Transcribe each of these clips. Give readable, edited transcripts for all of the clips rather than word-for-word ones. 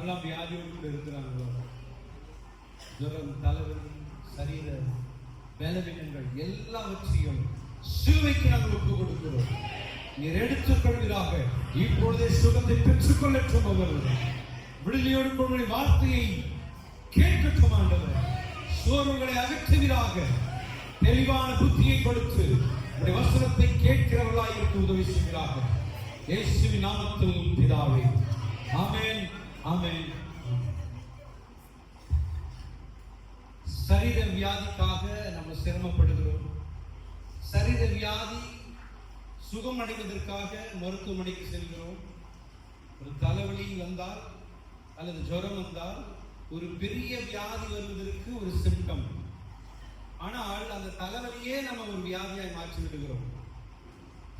யாரெல்லாம் வியாதியோடு கூட இருக்கிறாங்களோ, ஜுரம், தலைவலி, சரீர பலவீனங்கள் எல்லாவற்றையும் சிலுவைக்கு நாங்கள் ஒப்பு கொடுக்கிறோம். நீர் எடுத்துக் கொள்வீராக. இப்பொழுதே சுகத்தை பெற்றுக் கொள்ளட்டும். அவர்கள் விடுதலையோடு கொள்ளுடைய வார்த்தையை கேட்கட்டும். ஆண்டவர் சோர்வுகளை அகற்றுவீராக. தெளிவான புத்தியை கொடுத்து உடைய வசனத்தை கேட்கிறவர்களாக இருக்க உதவி செய்வீராக. இயேசுவின் நாமத்தில் பிதாவே, ஆமென், ஆமென். சரீர வியாதிக்காக நம்ம சிரமப்படுகிறோம். சரீர வியாதி சுகம் அடைவதற்காக மருத்துவமனைக்கு செல்கிறோம். ஒரு தலைவலி வந்தால் அல்லது ஜுரம் வந்தால் ஒரு பெரிய வியாதி வருவதற்கு ஒரு சிம்டம். ஆனால் அந்த தலைவலியே நம்ம ஒரு வியாதியாய் மாற்றி விடுகிறோம்.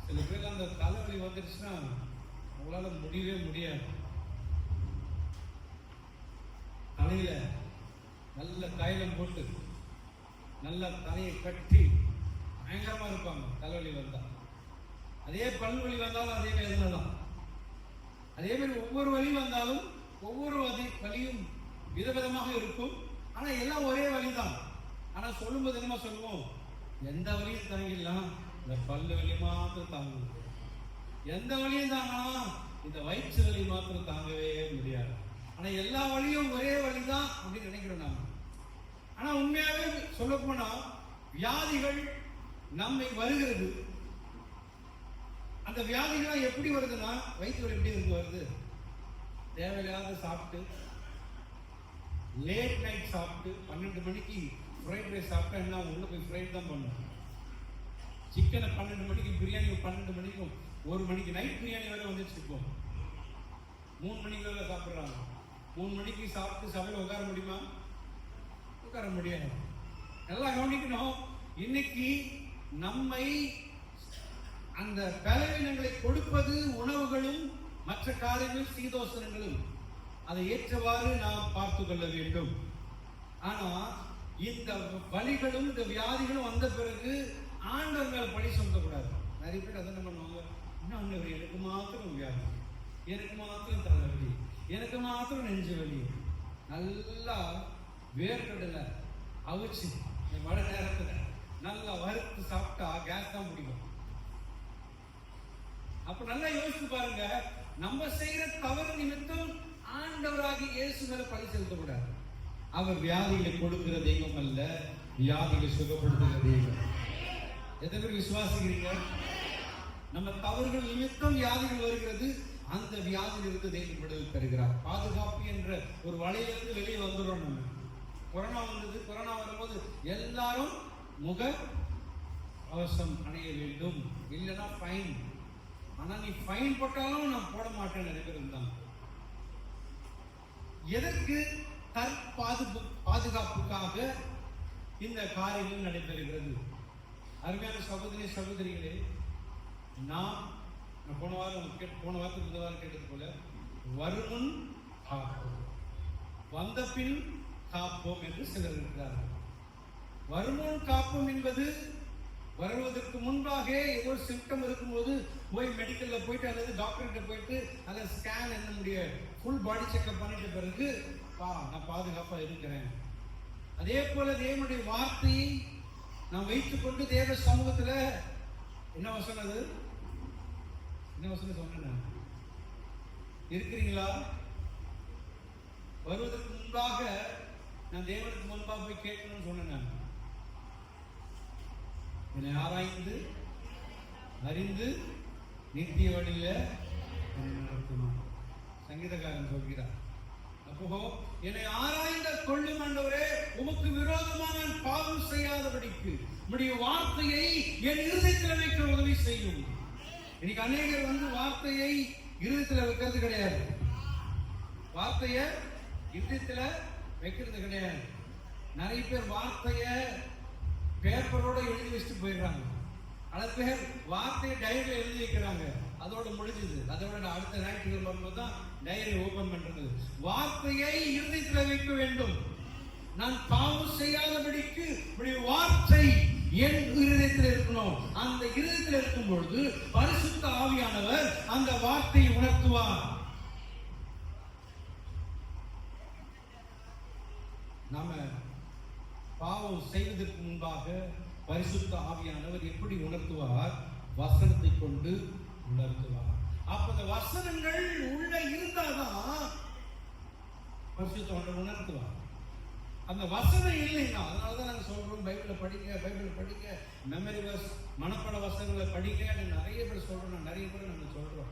சில பேர் அந்த தலைவலி வந்துருச்சுன்னா அவங்களால முடியவே முடியாது. தலையில நல்ல தைலம் போட்டு நல்ல தலையை கட்டி பயங்கரமா இருப்பாங்க தலைவலி வந்தா. அதே பல்வலி வந்தாலும் அதே வேதனை தான். அதே மாதிரி ஒவ்வொரு வலி வந்தாலும் ஒவ்வொரு வலியும் விதவிதமாக இருக்கும். ஆனா எல்லாம் ஒரே வலிதான். ஆனா சொல்லும்போது என்னமா சொல்லுவோம், எந்த வலியும் தாங்கிடலாம், இந்த பல்லு வலி மாத்திரம் தாங்க. எந்த வலியும் தாங்கலாம், இந்த வயிற்று வலி மாத்திரம் தாங்கவே முடியாது. ஆனா எல்லா வலியும் ஒரே வலிதான் அப்படின்னு நினைக்கிறோம் நாம. ஆனா உண்மையாவே சொல்ல போனா வியாதிகள் நம்மை வருகிறது. அந்த வியாதிகள் எப்படி வருதுன்னா, வயிற்று வலி எப்படி இருக்கு வருது, தேவையில்லாத சாப்பிட்டு லேட் நைட் சாப்பிட்டு 12 மணிக்கு ஃப்ரைட் ரைஸ் சாப்பிட்டா என்ன, உள்ள போய் ஃப்ரைட் தான் பண்ணும். சிக்கனை 12 மணிக்கு, பிரியாணி 12 மணிக்கும், 1 மணிக்கு நைட் பிரியாணி வரை வந்துச்சுப்போம். 3 மணிக்கு வரை சாப்பிட்றாங்க. 3 மணிக்கு சாப்பிட்டு சபையில் உட்கார முடியுமா? உட்கார முடியாது. எல்லாம் கவனிக்கணும். இன்னைக்கு நம்மை அந்த பலவீனங்களை கொடுப்பது உணவுகளும் மற்ற காரியங்கள், சீதோசனங்களும். அதை ஏற்றவாறு நாம் பார்த்து கொள்ள வேண்டும். ஆனா இந்த வலிகளும் இந்த வியாதிகளும் வந்த பிறகு ஆண்டவர் மேல பழி சொல்லக்கூடாது. நிறைய பேர் அதை என்ன பண்ணுவாங்க, இன்னும் எனக்கு மாத்திரம் வியாதி, எனக்கு மாத்திரம் தலைவலி, எனக்கு மாத்திரம் நெஞ்சு வலி. நல்லா வேர்க்கடலை அவிச்சு இந்த மழை நேரத்துல நல்லா வறுத்து சாப்பிட்டா கேஸ் தான் பிடிக்கும். அப்ப நல்லா யோசிச்சு பாருங்க, நம்ம செய்யற தவறு நிமித்தம் ஆண்டவராகி இயேசு மேல பழி செலுத்தக்கூடாது. அவர் வியாதிகளை கொடுக்கிற தெய்வம் அல்ல, வியாதிகளை சுகப்படுத்துகிற தெய்வம். எத்தனை பேர் விசுவாசிக்கிறீங்க? நம்ம தவறுகள் நிமித்தம் வியாதிகள் வருகிறது, அந்த வியாதியிலிருந்து தெய்வம் விடுதலை தருகிறார். பாதுகாப்பு என்ற ஒரு வலையிலிருந்து வெளியே வந்துடும். நம்ம கொரோனா வந்தது. கொரோனா வரும்போது எல்லாரும் முக கவசம் அணைய வேண்டும், இல்லைன்னா ஃபைன். ஆனா நீ ஃபைன் போட்டாலும் நான் போட மாட்டேன் நினைக்கிறது. எதற்கு? பாதுகாப்புக்காக இந்த காரியங்கள் நடைபெறுகிறது. அருமையான சகோதரி சகோதரிகளே, நான் போன வாரத்துக்கு இந்த வாரம் கேட்டது போல, வருமுன் காப்போம், வந்த பின் காப்போம் என்று சிலர் இருக்கிறார்கள். வருமுன் காப்போம் என்பது வருவதற்கு முன்பாக ஏதோ சிம்டம் இருக்கும்போது போய் மெடிக்கல்ல போயிட்டு அல்லது டாக்டர்கிட்ட போயிட்டு அதை ஸ்கேன் என்ன முடிய ஃபுல் பாடி செக்அப் பண்ணிட்ட பிறகு நான் பாதுகாப்பா இருக்கிறேன். அதே போல தேவனுடைய வார்த்தையை நாம் வைத்துக் கொண்டு தேவ சமூகத்துல என்ன வசனம், அது என்ன வசனம் சொன்னேன், இருக்கிறீங்களா? வருவதற்கு முன்பாக நான் தேவனுக்கு முன்பாக போய் கேட்கணும்னு சொன்னேன். என்னை ஆராய்ந்து அறிந்து நித்திய வழியில நடத்துமா, சங்கீதக்காரன் சொல்கிறார். அப்போ என்னை ஆராய்ந்த கொள்ளும் ஆண்டவரே, உமக்கு விரோதமாக நான் பாவம் செய்யாதபடிக்கு உம்முடைய வார்த்தையை என் இருதயத்தில் வைக்க உதவி செய்யும். இன்னைக்கு அநேகர் வார்த்தையை இருதயத்தில் வைக்கிறது கிடையாது, வார்த்தைய இருதயத்துல வைக்கிறது கிடையாது. நிறைய பேர் வார்த்தைய பேப்பரோட எழுதி வச்சுட்டு போயிடுறாங்க. பல பேர் வார்த்தையை டைரியில எழுதி வைக்கிறாங்க, அதோட முடிஞ்சது. அதோட அடுத்த ஞாயிற்றுக்கிழமை வரும்போது தான் டைரி ஓபன் பண்றது. வார்த்தையை இருதயத்தில் வைக்க வேண்டும். நான் பாவம் செய்யாதபடிக்கு வார்த்தை என் இருதயத்தில் இருக்கணும். அந்த இருதயத்தில் இருக்கும் பொழுது பரிசுத்த ஆவியானவர் அந்த வார்த்தையை உணர்த்துவார். பாவம் செய்வதற்கு முன்பாக பரிசுத்த ஆவியானவர் எப்படி உணர்த்துவார்? வசனத்தை கொண்டு உணர்த்துவார். அப்ப அந்த வசனங்கள் உள்ள இருந்தாதான் பரிசுத்த ஆவியானவர் உணர்த்துவார். அந்த வசனம் இல்லைன்னா, அதனாலதான் நாங்க சொல்றோம் பைபிளை படிக்க, மெமரி வர்ஸ், மனப்பட வசனங்களை படிக்க நிறைய பேர் சொல்றோம், நிறைய பேர் நம்ம சொல்றோம்.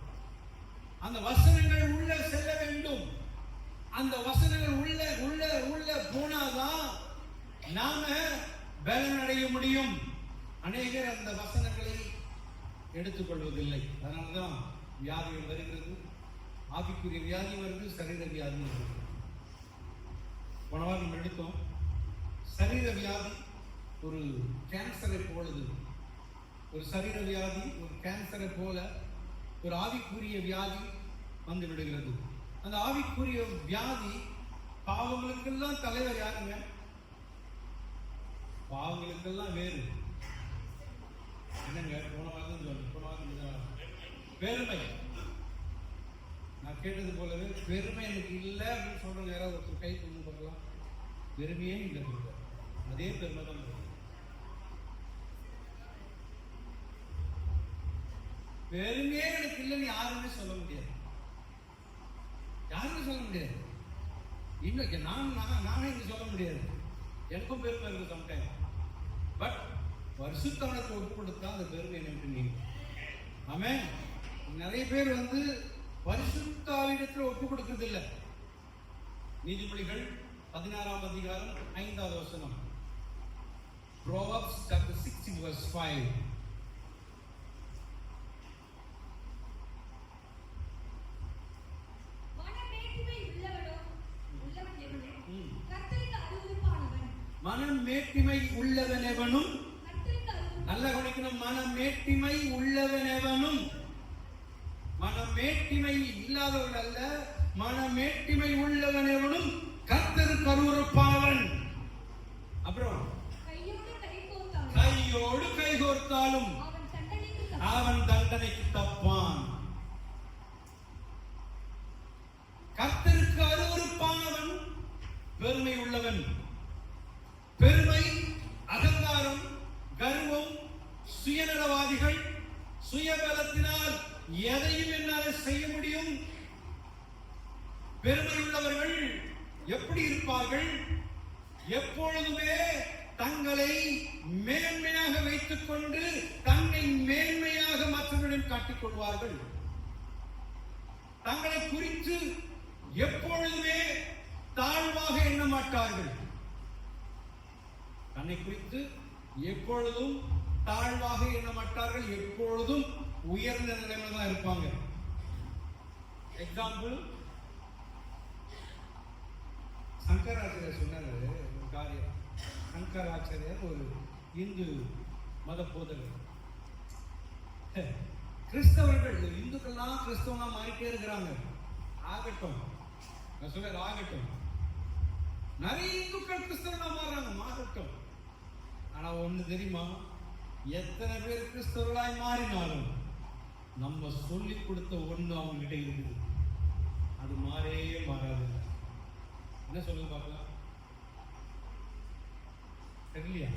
அந்த வசனங்கள் உள்ள செல்ல வேண்டும். அந்த வசனங்கள் உள்ள உள்ள உள்ள போனாதான் நாம பலன் அடைய முடியும். அநேகர் அந்த வசனங்களை எடுத்துக்கொள்வதில்லை. அதனாலதான் வியாதிகள் வருகிறது. ஆவிக்குரிய வியாதி வருது, சரீர வியாதி வருது. போன வாரம் நம்ம எடுத்தோம். சரீர வியாதி ஒரு கேன்சரை போலது. ஒரு சரீர வியாதி ஒரு கேன்சரை போல ஒரு ஆவிக்குரிய வியாதி வந்து விடுகிறது. அந்த ஆவிக்குரிய வியாதி பாவங்களுக்கெல்லாம் தலைவர் யாருங்க? பாவங்களுக்கெல்லாம் வேறு என்னங்க? போன வாரம் பெருமை. நான் கேட்டது போலவே பெருமை எனக்கு இல்லை அப்படின்னு சொல்றவங்க யாராவது ஒருத்தர் கை கொண்டு பார்க்கலாம். பெருமையே இல்லை, அதே பெருமை தான். பெருமையே எனக்கு இல்லைன்னு யாருமே சொல்ல முடியாது. யாருமே சொல்ல முடியாது. இன்னைக்கு நானே இங்க சொல்ல முடியாது. எனக்கும் பெருமை இருக்கு சம்டைம். பட் பரிசுத்தவனுக்கு ஒப்புக்கொடுத்தா அந்த பெருமை எனக்கு நீங்க. ஆமென். நிறைய பேர் வந்து பரிசுத்த ஆவியிடத்தில் ஒப்பு கொடுக்கிறது இல்லை. நீதிமொழிகள் 16ஆம் அதிகாரம் 5வது வசனம். Proverbs chapter 6 verse 5. மனமேட்டிமை உள்ளவனெவனும், நல்ல கவனிக்கணும், மனமேட்டிமை உள்ளவனெவனும், மனமேட்டிமை இல்லாதவர்கள் அல்ல, மனமேட்டிமை உள்ளவனெவனும் கர்த்தருக்கு அருவருப்பானவன். அப்புறம் கையோடு கைகோர்த்தாலும் அவன் தண்டனைக்கு தப்பான். கர்த்தருக்கு அருவருப்பானவன் பெருமை உள்ளவன். பெருமை, அகங்காரம், கர்வம், சுயநலவாதிகள், சுயபலத்தினால் எதையும் என்னால் செய்ய முடியும். பெருமை உள்ளவர்கள் எப்படி இருப்பார்கள்? எப்பொழுதுமே தங்களை மேன்மையாக வைத்துக் கொண்டு தன்னை மேன்மையாக மற்றவர்களிடம் காட்டிக் கொள்வார்கள். தங்களை குறித்து எப்பொழுதுமே தாழ்வாக எண்ண மாட்டார்கள். தன்னை குறித்து எப்பொழுதும் தாழ்வாக எண்ண மாட்டார்கள். எப்பொழுதும் உயர்ந்த நிலைமையில தான் இருப்பாங்க. எக்ஸாம்பிள், சங்கராச்சாரியர் சொன்னாரு ஒரு காரியம். சங்கராச்சாரியர் ஒரு இந்து மத போதகர். கிறிஸ்தவர்கள், இந்துக்கள்லாம் கிறிஸ்தவனா மாறிட்டே இருக்கிறாங்க. ஆகட்டும், நான் சொல்ல ஆகட்டும். நிறைய இந்துக்கள் கிறிஸ்தவனா மாறுறாங்க, மாறட்டும். ஆனா ஒண்ணு தெரியுமா? எத்தனை பேர் கிறிஸ்தவர்களாய் மாறினாலும் நம்ம சொல்லி கொடுத்த ஒண்ணு அவங்க கிட்ட இருக்குது. அது மாறவே மாறாது. என்ன சொல்லுங்க பார்க்கலாம். தெரியலையா?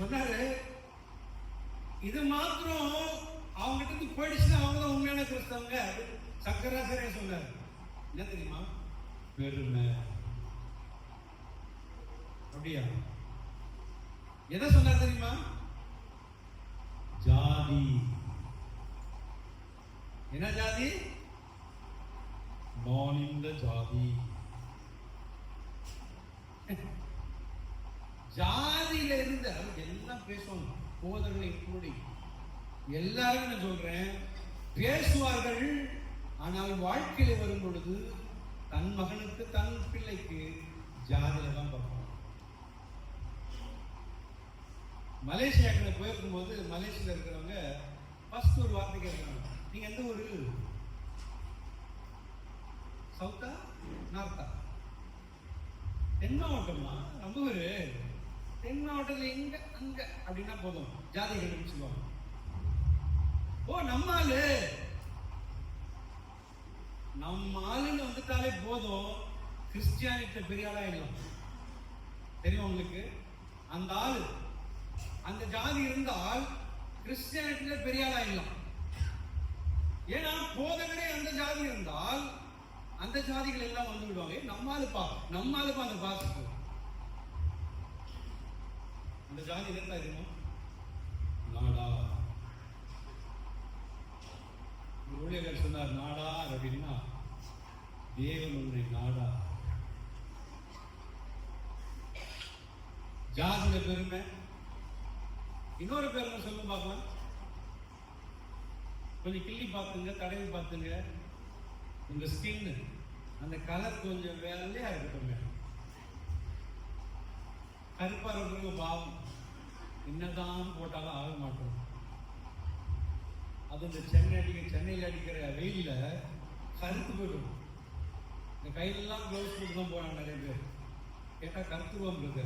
சொன்னாரு, இது மாத்திரம் அவங்க கிட்ட போயிடுச்சுன்னா அவங்க தான் உண்மையான கிறிஸ்தவங்க. சங்கராச்சாரியர் சொன்னார். என்ன தெரியுமா? பெருமை. அப்படியா? எதை சொன்னார் தெரியுமா? ஜாதி. என்ன ஜாதி? நான் இந்த ஜாதி. ஜாதியில இருந்து எல்லாம் பேசுவாங்க. போதர்களை கூடி எல்லாரும் நான் சொல்றேன் பேசுவார்கள். ஆனால் வாழ்க்கையில வரும் பொழுது தன் மகனுக்கு தன் பிள்ளைக்கு ஜாதியில தான் பார்ப்பாங்க. மலேசியாவுக்கு போயிருக்கும் போது மலேசியாவில் இருக்கிறவங்க ஃபர்ஸ்ட் ஒரு வார்த்தை கேட்கிறாங்க. நீங்க எந்த ஊரு? சவுத்தா நார்த்தா? தென் மாவட்டமா? நம்ம ஊரு தென் மாவட்டத்தில் எங்க அங்க அப்படின்னா போதும் ஜாதி கண்டுபிடிச்சுக்குவாங்க. ஓ நம்ம ஆளு, நம்ம ஆளுன்னு வந்துட்டாலே போதும் கிறிஸ்டியானிட்ட பெரிய ஆளா இல்லை. தெரியும் உங்களுக்கு? அந்த ஆள் அந்த ஜாதி இருந்தால் கிறிஸ்டியானிட்டியில பெரிய ஆளா இல்லை. ஏன்னா போதகரே அந்த ஜாதி இருந்தால் அந்த ஜாதிகள் எல்லாம் வந்து விடுவாங்க. நம்மாலுப்பா அந்த பாசத்து அந்த ஜாதி இருந்தா இருக்கும். நாடா ஊழியர்கள் சொன்னார், நாடா அப்படின்னா தேவன் உன்னை நாடா. ஜாதியில பெருமை. இன்னொரு பெருமை சொல்ல பார்க்கலாம். கொஞ்சம் கிள்ளி பார்த்துங்க, தடவி பார்த்துங்க. உங்க ஸ்கின் அந்த கலர் கொஞ்சம் வெள்ளையா இருக்கட்டும். கருப்பா இருக்கிறவங்க பாவம், என்னதான் போட்டாலும் ஆக மாட்டோம். அது இந்த சென்னையில் அடிக்கிற வெயில்ல கருத்து போயிடும். இந்த கையிலெல்லாம் க்ளவுஸ் போட்டு தான் போனாங்க நிறைய பேர். கேட்டா கருத்துருவம் இருக்கு.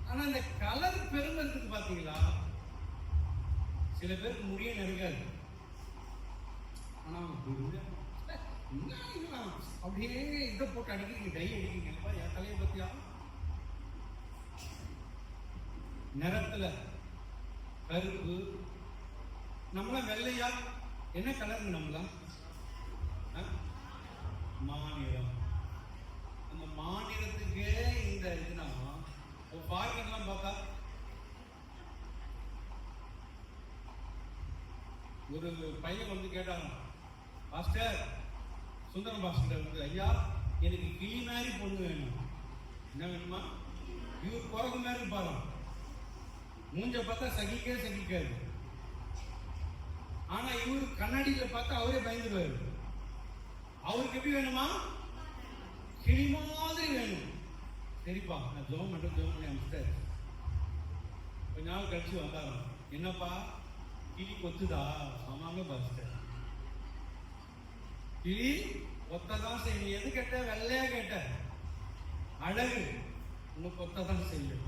ஆனா இந்த கலர் பெருமை இருக்குது பாத்தீங்களா? சில பேருக்கு முடிய நெருங்காது. ஆனா அப்படியே இதை போட்டு அடிக்கிறீங்க, டை அடிக்கிறீங்க. என் தலையை பத்தியா நிறத்துல கருப்பு, நம்மளாம் வெள்ளையா என்ன கலருங்க? நம்மளாம் மாநிலம். அந்த மாநிலத்துக்கே இந்த இதுனா பார்க்கலாம் பார்த்தா ஒரு பையன் வந்து கேட்டாங்க, பாஸ்டர் சுந்தரம் பாஸ்டர் வந்து, ஐயா எனக்கு கிளி மாதிரி பொண்ணு வேணும். என்ன வேணுமா? இவர் குரங்கு மாதிரி பாரு, மூஞ்ச பார்த்தா சகிக்காது. ஆனா இவரு கண்ணாடியில பார்த்தா அவரே பயந்துருவாரு. அவருக்கு எப்படி வேணுமா? கிளி மாதிரி வேணும். சரிப்பா, நான் ஜோம் பண்ணி அனுப்பிட்டாரு. கொஞ்ச நாள் கழிச்சு வந்தாங்க, என்னப்பா கிளி கொத்துதா? ஆமாங்க பாஸ்டர், கிளி கொத்ததான் செய்யும். எது கேட்ட? வெள்ளையா கேட்ட? அழகு உங்க கொத்ததான் செய்யும்.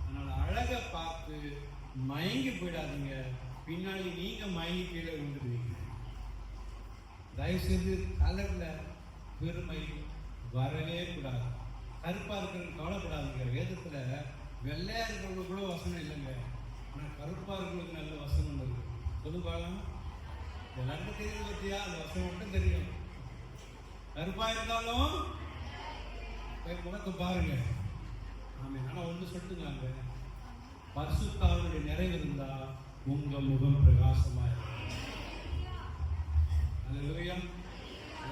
அதனால அழகை பார்த்து மயங்கி போயிடாதீங்க, பின்னாடி நீங்க மயங்கி கீழே விழுந்துருவீங்க. தயவுசெய்து கலர்ல பெருமை வரவே கூடாது. கருப்பா இருக்கிறது கவலைப்படாதுங்க. வேதத்துல வெள்ளையா இருக்கிறவங்களுக்கு கூட வசனம் இல்லைங்க, ஆனா கருப்பா இருக்கிறவங்களுக்கு நல்ல வசனம் இருக்கு. சொல்லுவாங்க, எல்லாருக்கும் தெரியும் பத்தியா? அந்த வசனம் மட்டும் தெரியும். கருப்பா இருந்தாலும் முகத்தை பாருங்க. ஆமா, ஆனா ஒண்ணு சொல்லிட்டுங்க, பரிசுத்தாவினுடைய நிறைவு இருந்தா உங்க முகம் பிரகாசமா இருக்கும்.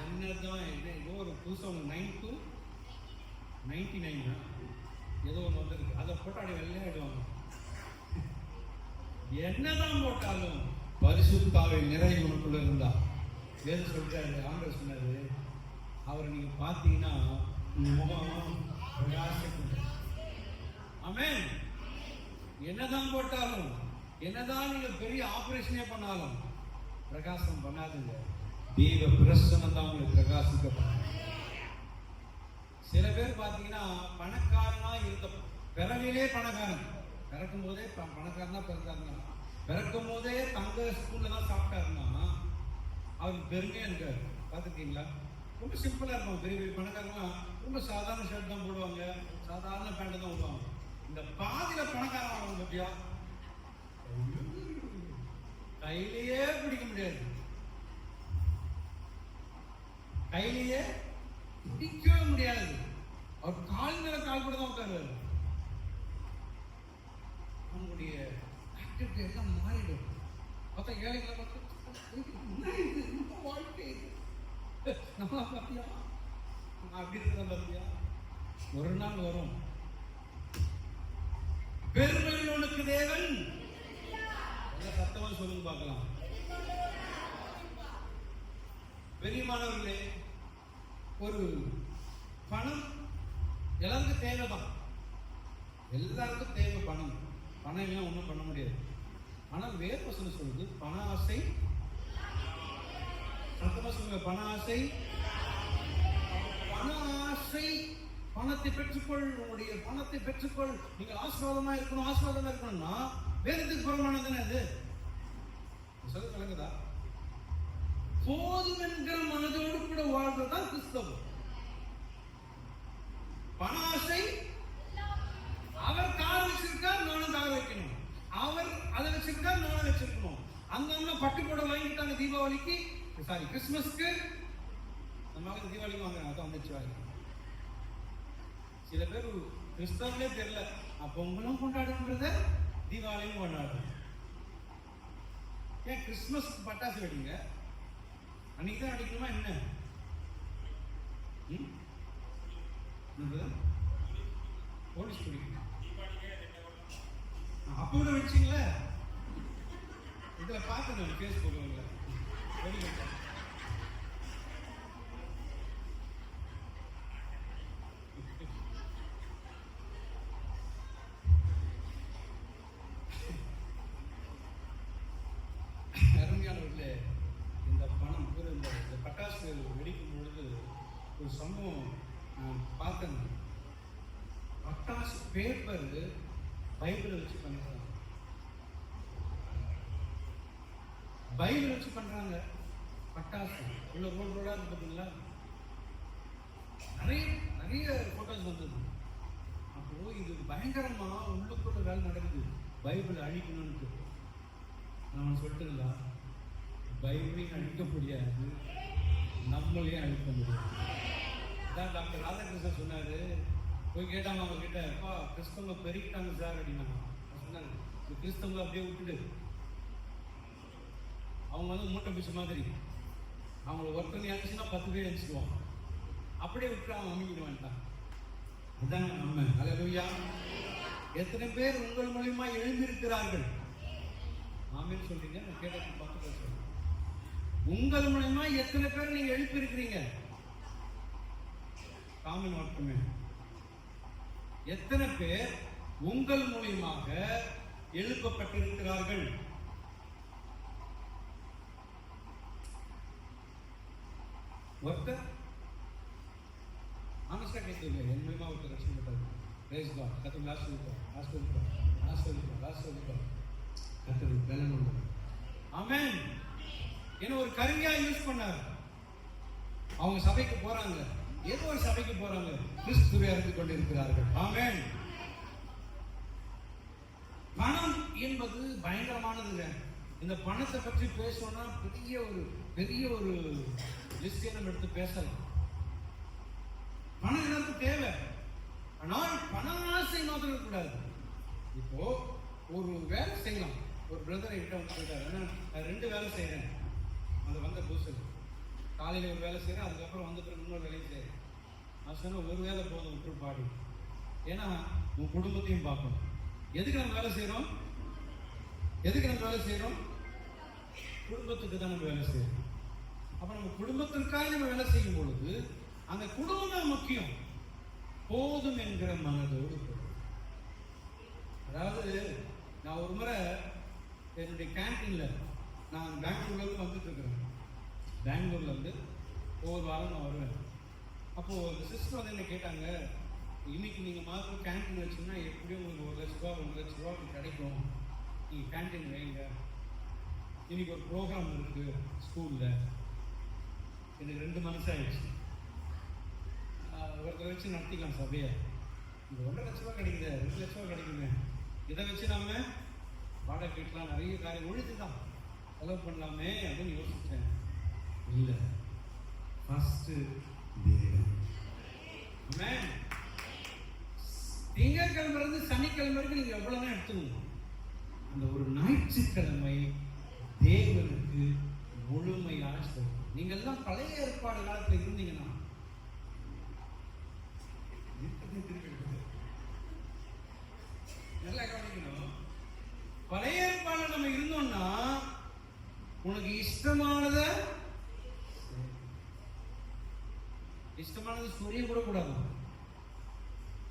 என்னதான் ஏதோ ஒரு புதுசா 9-99 ஏதோ ஒன்று வந்துருக்கு, அதை போட்டாடி வெள்ளையாடுவாங்க. என்னதான் போட்டாலும் பரிசுத்தாவின் நிறைவு உனக்குள்ள இருந்தா, வேறு சொல்றாரு, ஆண்டவர் சொன்னாரு, அவரை நீங்க பார்த்தீங்கன்னா முகம் பிரகாசிக்கும். ஆமென். என்னதான் போட்டாலும், என்னதான் நீங்க பெரிய ஆபரேஷனே பண்ணாலும் பிரகாசம் பண்ணாதுங்க. தேவ பிரசன்னம் தான் உங்களுக்கு பிரகாசிக்க. சில பேர் பார்த்தீங்கன்னா பணக்காரனா இருந்த பிறவிலே பணக்காரன், பிறக்கும் போதே பணக்காரனா பிறந்தாருன்னா, பிறக்கும் போதே தங்க ஸ்கூல்ல தான் சாப்பிட்டாருன்னா அவருக்கு பெருமையா இருக்காரு. பார்த்துருக்கீங்களா? ரொம்ப சிம்பிளா இருக்கும். பெரிய பெரிய பணக்காரங்களாம் ரொம்ப சாதாரண ஷர்ட் தான் போடுவாங்க, சாதாரண பேண்ட் தான் போடுவாங்க. இந்த பாதியில பணக்காரன் ஆகும் பத்தியா, கையிலேயே பிடிக்க முடியாது, கையிலேயே பிடிக்கவே முடியாது. அவர் கால் மேல கால் கூட தான் உட்காருவாரு. அவங்களுடைய ஆக்டிவிட்டி எல்லாம் மாறிடும். பார்த்தா ஏழைகளை பார்த்து வாழ்க்கை நம்ம பார்த்தியா, அப்படி இருக்கிற பார்த்தியா, ஒரு நாள் வரும். பெருமையில் உனக்கு தேவன் சத்தமா சொல்லுங்க பார்க்கலாம். பெரியமானவர்களே, ஒரு பணம் எல்லாருக்கும் தேவைதான். எல்லாருக்கும் தேவை பணம். பணம் இல்லைன்னா ஒன்றும் பண்ண முடியாது. ஆனால் வேறு வசனம் சொல்லுது, பண ஆசை, சத்தமா சொல்லுங்க, பண ஆசை. பண ஆசை, பணத்தை பெற்றுக்கொள், உங்களுடைய பணத்தை பெற்றுக்கொள், நீங்கள் ஆசீர்வாதமா இருக்கணும்னா வேதத்துக்கு புறமானதுன்னு அது சொல்ல கலங்குதா? போதும் என்கிற மனதோடு கூட வாழ்றதுதான் கிறிஸ்தவம். பட்டு கூட வாங்கிட்டாங்க தீபாவளிக்கு, சாரி கிறிஸ்துமஸ்க்கு. நம்ம தீபாவளிக்கு வாங்க, அதான் வந்துச்சு வாங்க. சில பேர் கிறிஸ்தவங்களே தெரியல, பொங்கலும் கொண்டாடுன்றத தீபாவளியும் கொண்டாடுறோம். ஏன் கிறிஸ்துமஸ்க்கு பட்டாசு வெடிங்க, அன்னைக்கு தான் அடிக்கணுமா என்ன? போலீஸ் பிடிக்கும் அப்போ கூட வச்சிங்களா? இதுல பார்த்தேன் பேஸ்புக்ல அருமையானவர்களே, இந்த பணம் இந்த பட்டாசு வெடிக்கும் பொழுது ஒரு சம்பவம் நான் பார்த்தேன். பட்டாசு பேப்பர் பைபிளை வச்சு பண்றாங்க, பைபிள் வச்சு பண்றாங்க பட்டாசு. உள்ள ரோடு ரோடா இருக்கு பார்த்தீங்களா? நிறைய நிறைய போட்டோஸ் வந்தது. அப்போ இது பயங்கரமா உள்ளுக்குள்ள வேலை நடக்குது, பைபிள் அழிக்கணும்னு. நான் சொல்லிட்டுங்களா, பைபிளையும் அழிக்க முடியாது, நம்மளையும் அழிக்க முடியாது. அதான் டாக்டர் ராதாகிருஷ்ணன் சொன்னாரு. போய் கேட்டாங்க அவங்க கிட்ட, அப்பா கிறிஸ்தவங்க பெருக்கிட்டாங்க சார் அப்படின்னாங்க. சொன்னாரு, இந்த கிறிஸ்தவங்களை அப்படியே விட்டுடு, அவங்க வந்து மூட்டை பிடிச்ச மாதிரி, அவங்கள ஒருத்தனை அனுப்பிச்சுன்னா 10 பேர் அனுப்பிச்சுடுவாங்க, அப்படியே விட்டு அவன் அமைக்கிடுவான்ட்டான். அதாங்க நம்ம. அல்லேலூயா. எத்தனை பேர் உங்கள் மூலியமா எழுந்திருக்கிறார்கள்? ஆமென் சொல்றீங்க. நான் கேட்டது 10 பேர் சொல்றேன். உங்கள் மூலியமா எத்தனை பேர் நீங்க எழுப்பி இருக்கிறீங்க? காமன் மட்டுமே. எத்தனை பேர் உங்கள் மூலியமாக எழுப்பப்பட்டிருக்கிறார்கள்? ஒருத்தர் ஆனஸ்டா கேட்குங்க, என் மூலியமா ஒருத்தர் ரட்சிக்கப்பட்டார். Price God. கர்த்தர் ஆசீர்வதிப்பார். கர்த்தர் பலன் உண்டு. ஆமென். என்ன ஒரு கருவியா யூஸ் பண்ணார். அவங்க சபைக்கு போறாங்க, ஏதோ ஒரு சபைக்கு போறாங்க, கிறிஸ்துவை அறிந்து கொண்டிருக்கிறார்கள். ஆமென். பணம் என்பது பயங்கரமானதுங்க. இந்த பணத்தை பற்றி பேசணும்னா பெரிய ஒரு லிஸ்டே நம்ம எடுத்து பேசலாம். பணம் எல்லாருக்கும் தேவை, ஆனால் பண ஆசை மாத்திரம் இருக்கக்கூடாது. இப்போ ஒரு வேலை செய்யலாம். ஒரு பிரதரை கிட்ட வந்து சொல்லிட்டாரு, நான் 2 வேலை செய்யறேன். அது வந்த புதுசு, காலையில் ஒரு வேலை செய்கிறேன், அதுக்கப்புறம் வந்த பிறகு இன்னொரு வேலையும் செய்கிறேன். நான் சொன்னேன், ஒரு வேலை போதும், விட்டு பாடி. ஏன்னா உன் குடும்பத்தையும் பார்க்கணும். எதுக்கு நம்ம வேலை செய்கிறோம்? குடும்பத்துக்கு தான் நம்ம வேலை செய்யறோம். அப்போ நம்ம குடும்பத்திற்காக நம்ம வேலை செய்யும் பொழுது அந்த குடும்பம் தான் முக்கியம். போதும் என்கிற மனதோடு. அதாவது நான் ஒரு முறை என்னுடைய கேன்டீன்ல, நான் பெங்களூர்லேருந்து வந்துட்டு இருக்கிறேன். பெங்களூர்ல இருந்து ஒவ்வொரு வாரம் நான் வருவேன். அப்போ இந்த சிஸ்டர் வந்து என்ன கேட்டாங்க, இன்னைக்கு நீங்க மாதம் கேன்டீன் வச்சீங்கன்னா எப்படியும் உங்களுக்கு 1 லட்ச ரூபா கிடைக்கும், நீங்க கேன்டீன் வைங்க. இன்னைக்கு ஒரு ப்ரோக்ராம் இருக்கு ஸ்கூல்ல. எனக்கு 2 மனசாயிடுச்சு. ஒருத்தரை வச்சு நடத்திக்கலாம் சபையை. இந்த 1.5 லட்ச ரூபா கிடைக்குது, 2 லட்ச ரூபா கிடைக்குங்க, இதை வச்சு நாம வாடகை கேட்கலாம், நிறைய காரியம் ஒழித்து தான் செலவு பண்ணலாமே அப்படின்னு யோசிச்சேன். இல்லை, ஃபர்ஸ்ட் திங்கட்கிழமை சனிக்கிழமை வரைக்கும் நீங்க எவ்வளவுதான் எடுத்துக்கணும். அந்த ஒரு ஞாயிற்றுக்கிழமை தேவனுக்கு முழுமையான சொல்லும். நீங்க எல்லாம் பழைய ஏற்பாடு காலத்துல இருந்தீங்கன்னா நல்லா கவனிக்கணும். பழைய ஏற்பாடு நம்ம இருந்தோம்னா உனக்கு இஷ்டமானது சொரிய கூட கூடாது.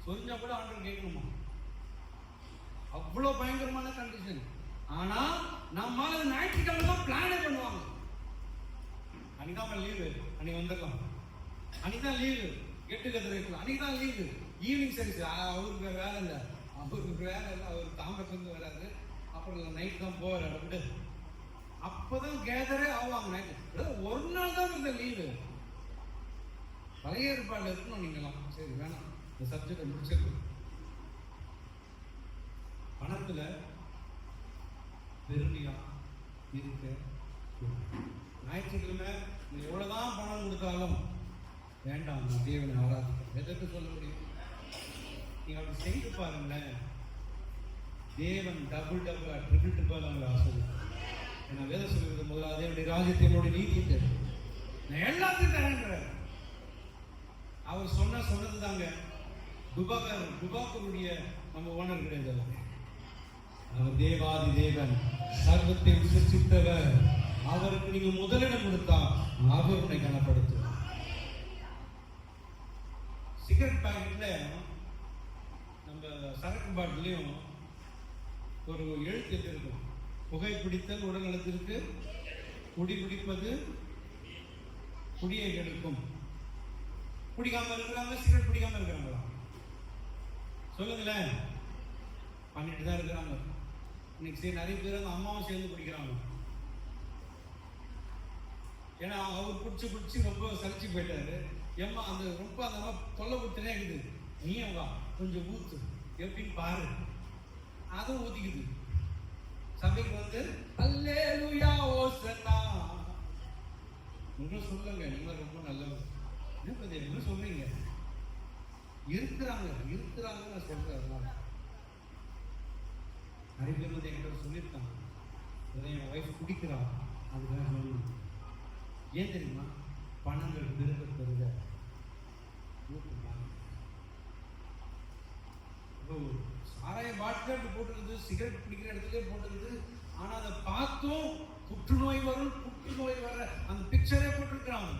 சொரிஞ்சா கூட ஆண்டவர் கேட்கணுமா? அவ்வளவு பயங்கரமான கண்டிஷன். ஆனா நம்ம ஞாயிற்றுக்கிழமை தான் பிளானே பண்ணுவாங்க. அன்னைக்கு லீவு, அன்னைக்கு வந்துடலாம், அன்னைக்குதான் லீவு, கெட்டு கத்துற வைக்கலாம், அன்னைக்குதான் லீவு, ஈவினிங் சர்வீஸ். அவருக்கு வேலை இல்லை, அவர் தாம்பரத்துலேருந்து வராது, அப்புறம் நைட் தான் போவார். அப்படி அப்பதான் கேதரே ஆவாங்க. நைட்டு ஒரு நாள் தான் இந்த லீவு. பழைய ஏற்பாடுல இருக்கணும் நீங்களாம். சரி வேணாம், இந்த சப்ஜெக்டை முடிச்சிருக்கோம். பணத்துல பெருமையா இருக்க ஞாயிற்றுக்கிழமை நீ எவ்வளவுதான் பணம் கொடுத்தாலும் வேண்டாம், நான் தேவனை ஆராதிக்கிறேன். எதற்கு சொல்ல முடியும்? நீங்க அப்படி செய்து பாருங்களேன், தேவன் டபுள் டபுளா ட்ரிபிள் ட்ரிபிள் அவங்க ஆசிரியர். ஏன்னா வேதம் சொல்லுவது முதல்ல அதே ராஜ்யத்தை என்னுடைய நீதி நான் எல்லாத்தையும் தரேன். அவர் சொன்னது தாங்க. துபாக்கருடைய நம்ம ஓனர் கிடையாது. அவர் தேவாதி தேவன், சர்வத்தை சிருஷ்டித்தவர். அவருக்கு நீங்க முதலிடம் கொடுத்தா அவர் உன்னை கனப்படுத்துவார். சிகரெட் பாக்கெட்ல நம்ம சரக்கு பாட்டிலையும் ஒரு எழுத்து இருக்கும். புகைப்பிடித்தல் உடல் நலத்திற்கு, குடி பிடிப்பது குடியை கெடுக்கும். குடிக்காம இருக்கிறாங்க, சிகரெட் பிடிக்காம இருக்கிறாங்களா? சொல்லுங்களேன். பண்ணிட்டு தான் இருக்கிறாங்க. இன்னைக்கு நிறைய பேர் அந்த அம்மாவும் சேர்ந்து குடிக்கிறாங்க. ஏன்னா அவர் குடிச்சு ரொம்ப சலிச்சு போயிட்டாரு. ஏமா அந்த ரொம்ப அந்த அம்மா தொல்லை கொடுத்துனே இருக்குது. நீ அவங்க கொஞ்சம் ஊத்து எப்படின்னு பாரு. அதுவும் ஊத்திக்குது. சபைக்கு வந்து அல்லேலூயா ஓசன்னா நீங்களும் சொல்லுங்க. நீங்க ரொம்ப நல்லவர். என்ன சொல்றீங்க? இருக்கிறாங்க நான் சொல்றேன். நிறைய பேர் வந்து என்கிட்ட சொல்லியிருக்காங்க, என் ஒய்ஃப் குடிக்கிறாங்க. அதுக்காக சொல்லணும். ஏன் தெரியுமா? பணங்கள் பெருக சாராய பாட்டில் போட்டுருக்குது, சிகரெட் பிடிக்கிற இடத்துலயே போட்டுருக்குது. ஆனா அதை பார்த்தும் புற்றுநோய் வரும், புற்றுநோய் வர அந்த பிக்சரே போட்டிருக்கிறாங்க.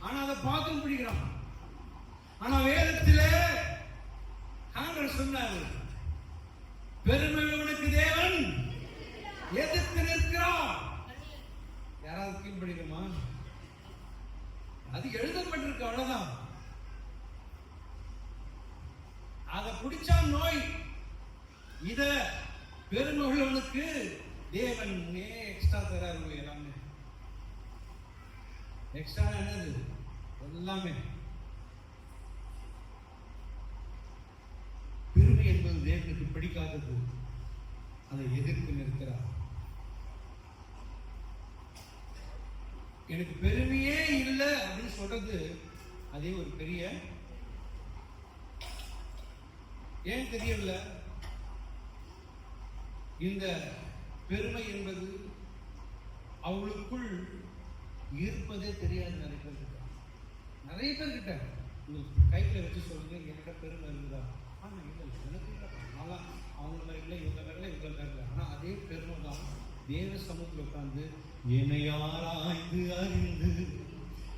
ஆனா அதை பார்த்தும் பிடிக்கிறாங்க. ஆனா வேதத்திலே ஆண்டவர் சொன்னார், பெருமையுள்ளவனுக்கு தேவன் எதிர்த்து நிற்கிறார். யாராவது கீழ்படிக்குமா? அது எழுதப்பட்டிருக்கு, அவ்வளவுதான். அதை குடிச்சா நோய். இத பெருமை உள்ளவனுக்கு தேவன் எக்ஸ்ட்ரா தராரு. எல்லாமே எக்ஸ்ட்ரா என்னது? எல்லாமே. பெருமை என்பது தேவனுக்கு பிடிக்காதது. அதை எதிர்த்து நிற்கிறார். எனக்கு பெருமையே இல்லை அப்படின்னு சொல்றது அதே ஒரு பெரிய, ஏன் தெரியல? இந்த பெருமை என்பது அவளுக்குள் இருப்பதே தெரியாது. நிறைய பேர் கிட்ட உங்களுக்கு கையில வச்சு சொல்லுங்க, என்கிட்ட பெருமை இருக்குதா? ஆனா இல்லை, எனக்கு இல்லை. ஆனால் அவங்க மேல இல்லை, இவங்க மேல இவங்க மேல. ஆனா அதே பெருமை தான் தேவ சமூகத்தில் உட்கார்ந்து என்னை ஆராய்ந்து அறிந்து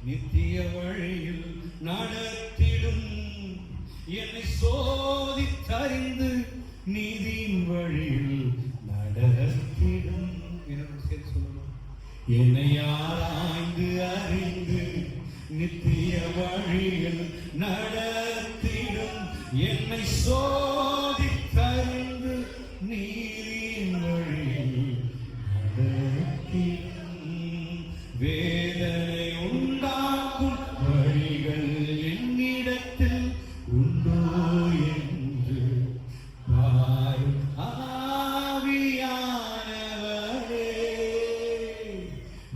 நித்திய வழியில் நடத்திடும், என்னை சோதித்தறிந்து நீதியின் வழியில் நடத்திடும். என்னோட சேர்த்து சொல்லணும். என்னை ஆராய்ந்து அறிந்து நித்திய வழியில் நடத்திடும், என்னை சோதித்தறிந்து நீதியின் வழியில் நடத்திடும். வேதனை உண்டாக்கும் வழிகள் என்னிடத்தில் உண்டோ என்று பாரும் ஆவியானவரே.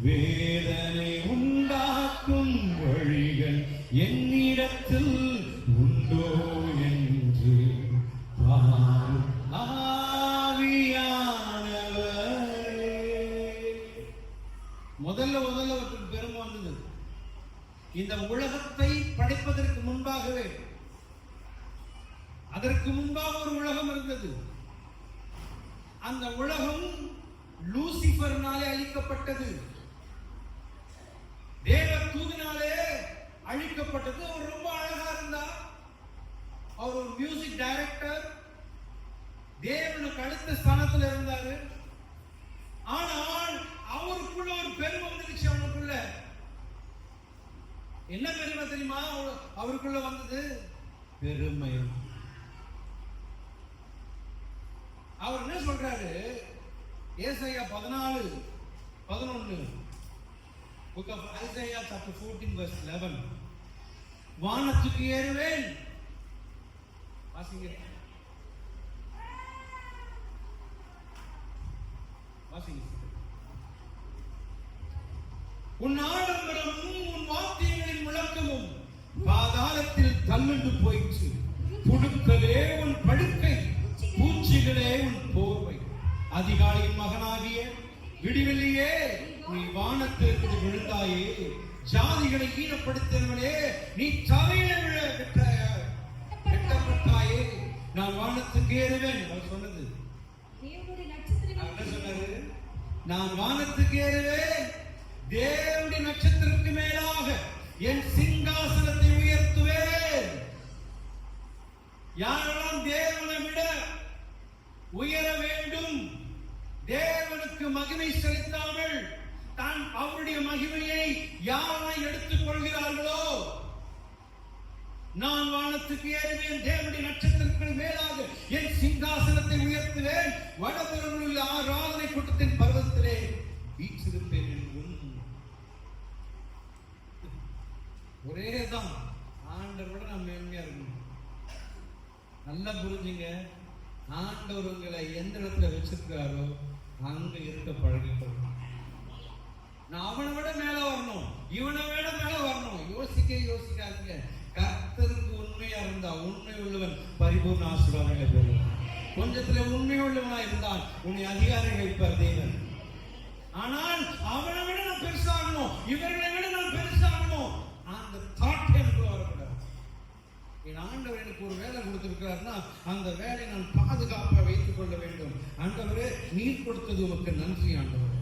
வேதனை உண்டாக்கும் வழிகள் என்னிடத்தில் உண்டோ என்று பாரும் ஆவியானவரே. முதல்ல ஒருத்தருக்கு பெருமை வந்தது. இந்த உலகத்தை படைப்பதற்கு முன்பாகவே, அதற்கு முன்பாக ஒரு உலகம் இருந்தது. அந்த உலகம் லூசிபர்னாலே அழிக்கப்பட்டது, தேவ தூதனாலே அழிக்கப்பட்டது. அவர் ரொம்ப அழகா இருந்தார். அவர் ஒரு மியூசிக் டைரக்டர், தேவனுக்கு அடுத்த ஸ்தானத்தில் இருந்தாரு. ஆனால் அவருக்குள்ள ஒரு பெருமை வந்துருச்சு. அவனுக்குள்ள என்ன பெருமை தெரியுமா? அவருக்குள்ள வந்தது பெருமை. அவர் என்ன சொல்றாரு? ஏசாயா 14:11, book of Isaiah chapter 14 verse 11. வானத்துக்கு ஏறுவேன். வாசிங்க வாசிங்க. உன் ஆடம்பரமும் உன் வாத்தியங்களின் முழக்கமும் பாதாளத்தில் தள்ளுண்டு போயிற்று. புழுக்களே உன் படுக்கை, பூச்சிகளே உன் போர்வை. அதிகாலையின் மகனாகிய விடிவெள்ளியே, நீ வானத்திற்கு விழுந்தாயே. ஜாதிகளை ஈனப்படுத்தினவனே, நீ தரையில விழ வெட்டப்பட்டாயே. நான் வானத்துக்கு ஏறுவேன். அவர் சொன்னது சொன்னாரு, நான் வானத்துக்கு ஏறுவேன், தேவனுடைய நட்சத்திரத்துக்கு மேலாக என் சிங்காசனத்தை உயர்த்துவேன். யாரெல்லாம் தேவனை விட உயர வேண்டும், தேவனுக்கு மகிமை செலுத்தாமல் தான் அவருடைய மகிமையை யாராய் எடுத்துக் கொள்கிறார்களோ, நான் வானத்துக்கு ஏறுவேன், தேவனுடைய நட்சத்திரத்துக்கு மேலாக என் சிங்காசனத்தை உயர்த்துவேன், வடபுறம் உள்ள ஆராதனை கூட்டத்தின் பர்வத்திலே வீற்றிருப்பேன் என்றும். ஒரேதான், ஆண்டவரோட நான் மேன்மையா இருக்கணும். நல்லா புரிஞ்சுங்க, ஆண்டவர் உங்களை எந்த இடத்துல வச்சிருக்கிறாரோ அங்க இருக்க பழகிக்கொள்ளணும். நான் அவனை விட மேல வரணும், இவனை விட மேல வரணும் யோசிக்காதீங்க. கர்த்தருக்கு உண்மையா இருந்தா, உண்மை உள்ளவன் பரிபூர்ண ஆசீர்வாதங்களை பெறுவான். கொஞ்சத்துல உண்மை உள்ளவனா இருந்தால் உன்னை அதிகாரம் வைப்பார் தேவன். ஆனால் அவனை விட நான் பெருசாகணும், இவர்களை விட நான் பெருசாகணும், அந்த தாட் எனக்கு வரக்கூடாது. என் ஆண்டவர் எனக்கு ஒரு வேலை கொடுத்திருக்கிறார்னா அந்த வேலையை நான் பாதுகாப்பாக வைத்துக் கொள்ள வேண்டும். ஆண்டவரே, நீர் கொடுத்தது உமக்கு நன்றி ஆண்டவர்.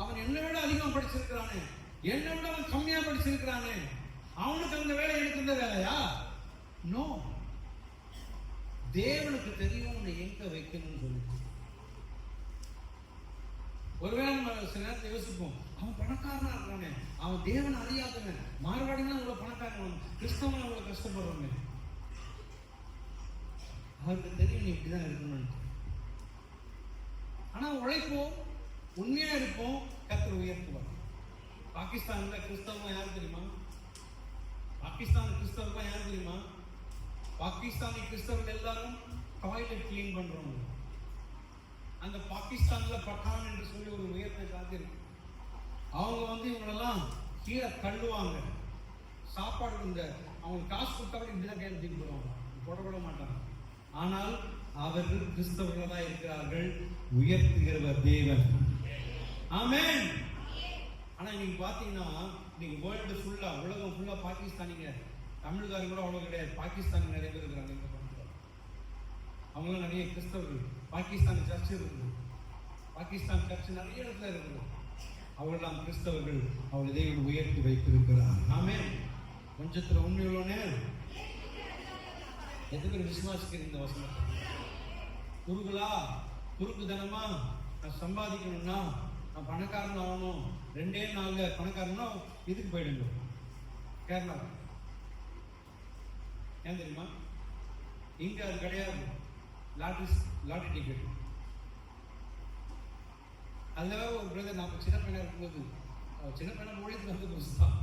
அவன் என்னை விட அதிகமா படிச்சிருக்கிறானே, என்னை விட அவன் கம்மியா படிச்சிருக்கிறானே, அவனுக்கு அந்த வேலை, எனக்கு இந்த வேலையா? நோ, தேவனுக்கு தெரியும் உன்னை எங்க வைக்கணும்னு சொல்லி. ஒருவேளை நம்ம சில நேரத்தை யோசிப்போம், அவன் பணக்காரனா இருக்கானே, அவன் தேவன் அறியாதவன், மார்வாடினா அவ்வளவு பணக்காரன், கிறிஸ்தவன் அவ்வளவு கஷ்டப்படுறவங்க. அவருக்கு தெரியும் நீ இப்படிதான் இருக்கணும்னு. ஆனா உழைப்போம், உண்மையா இருப்போம், கர்த்தர் உயர்த்துவார். பாகிஸ்தான்ல கிறிஸ்தவங்க யார் தெரியுமா? பாகிஸ்தான் கிறிஸ்தவங்க யார் தெரியுமா? பாகிஸ்தானி கிறிஸ்தவர்கள் எல்லாரும் டாய்லெட் கிளீன் பண்றவங்க. அந்த பாகிஸ்தான்ல பட்டான் என்று சொல்லி ஒரு உயர்ந்த ஜாதி இருக்கு. அவங்க இவங்களெல்லாம் கீழே தள்ளுவாங்க. சாப்பாடு இந்த அவங்க காசு கொடுத்தா கூட இப்படிதான் கையில் தூக்கி போடுவாங்க, போடப்பட மாட்டாங்க. ஆனால் அவர்கள் கிறிஸ்தவர்களாக இருக்கிறார்கள், உயர்த்துகிறவர் தேவன். ஆமென். ஆனா நீங்க பாத்தீங்கன்னா நீங்க வேர்ல்டு ஃபுல்லா, உலகம் ஃபுல்லா பாகிஸ்தானிங்க, தமிழ்காரங்க கூட அவ்வளவு கிடையாது, பாகிஸ்தானி நிறைய பேர் இருக்கிறாங்க. அவங்களும் நிறைய கிறிஸ்தவர்கள். பாகிஸ்தான் சர்ச் இருக்குது, பாகிஸ்தான் சர்ச் நிறைய இடத்துல இருக்குது. அவர்களெல்லாம் கிறிஸ்தவர்கள், அவர்கள் தேவன் உயர்த்தி வைத்திருக்கிறார். ஆமென். கொஞ்சத்துல உண்மை உள்ளோனே எதுக்கு விசுவாசிக்கிறீங்க? இந்த வசனத்தை குறுக்குதனமா நான் சம்பாதிக்கணும்னா, நான் பணக்காரன் ஆகணும், 2 நாள்ல பணக்காரனா இதுக்கு போயிடுங்க, கேரளா. ஏன் தெரியுமா? இங்க அது கிடையாது. Lottery ticket. அதுல ஒரு பிரதர், நான் சின்ன பையனா இருக்கும்போது, சின்ன பையனா ஊழியத்துக்கு வந்து புதுசுதான்.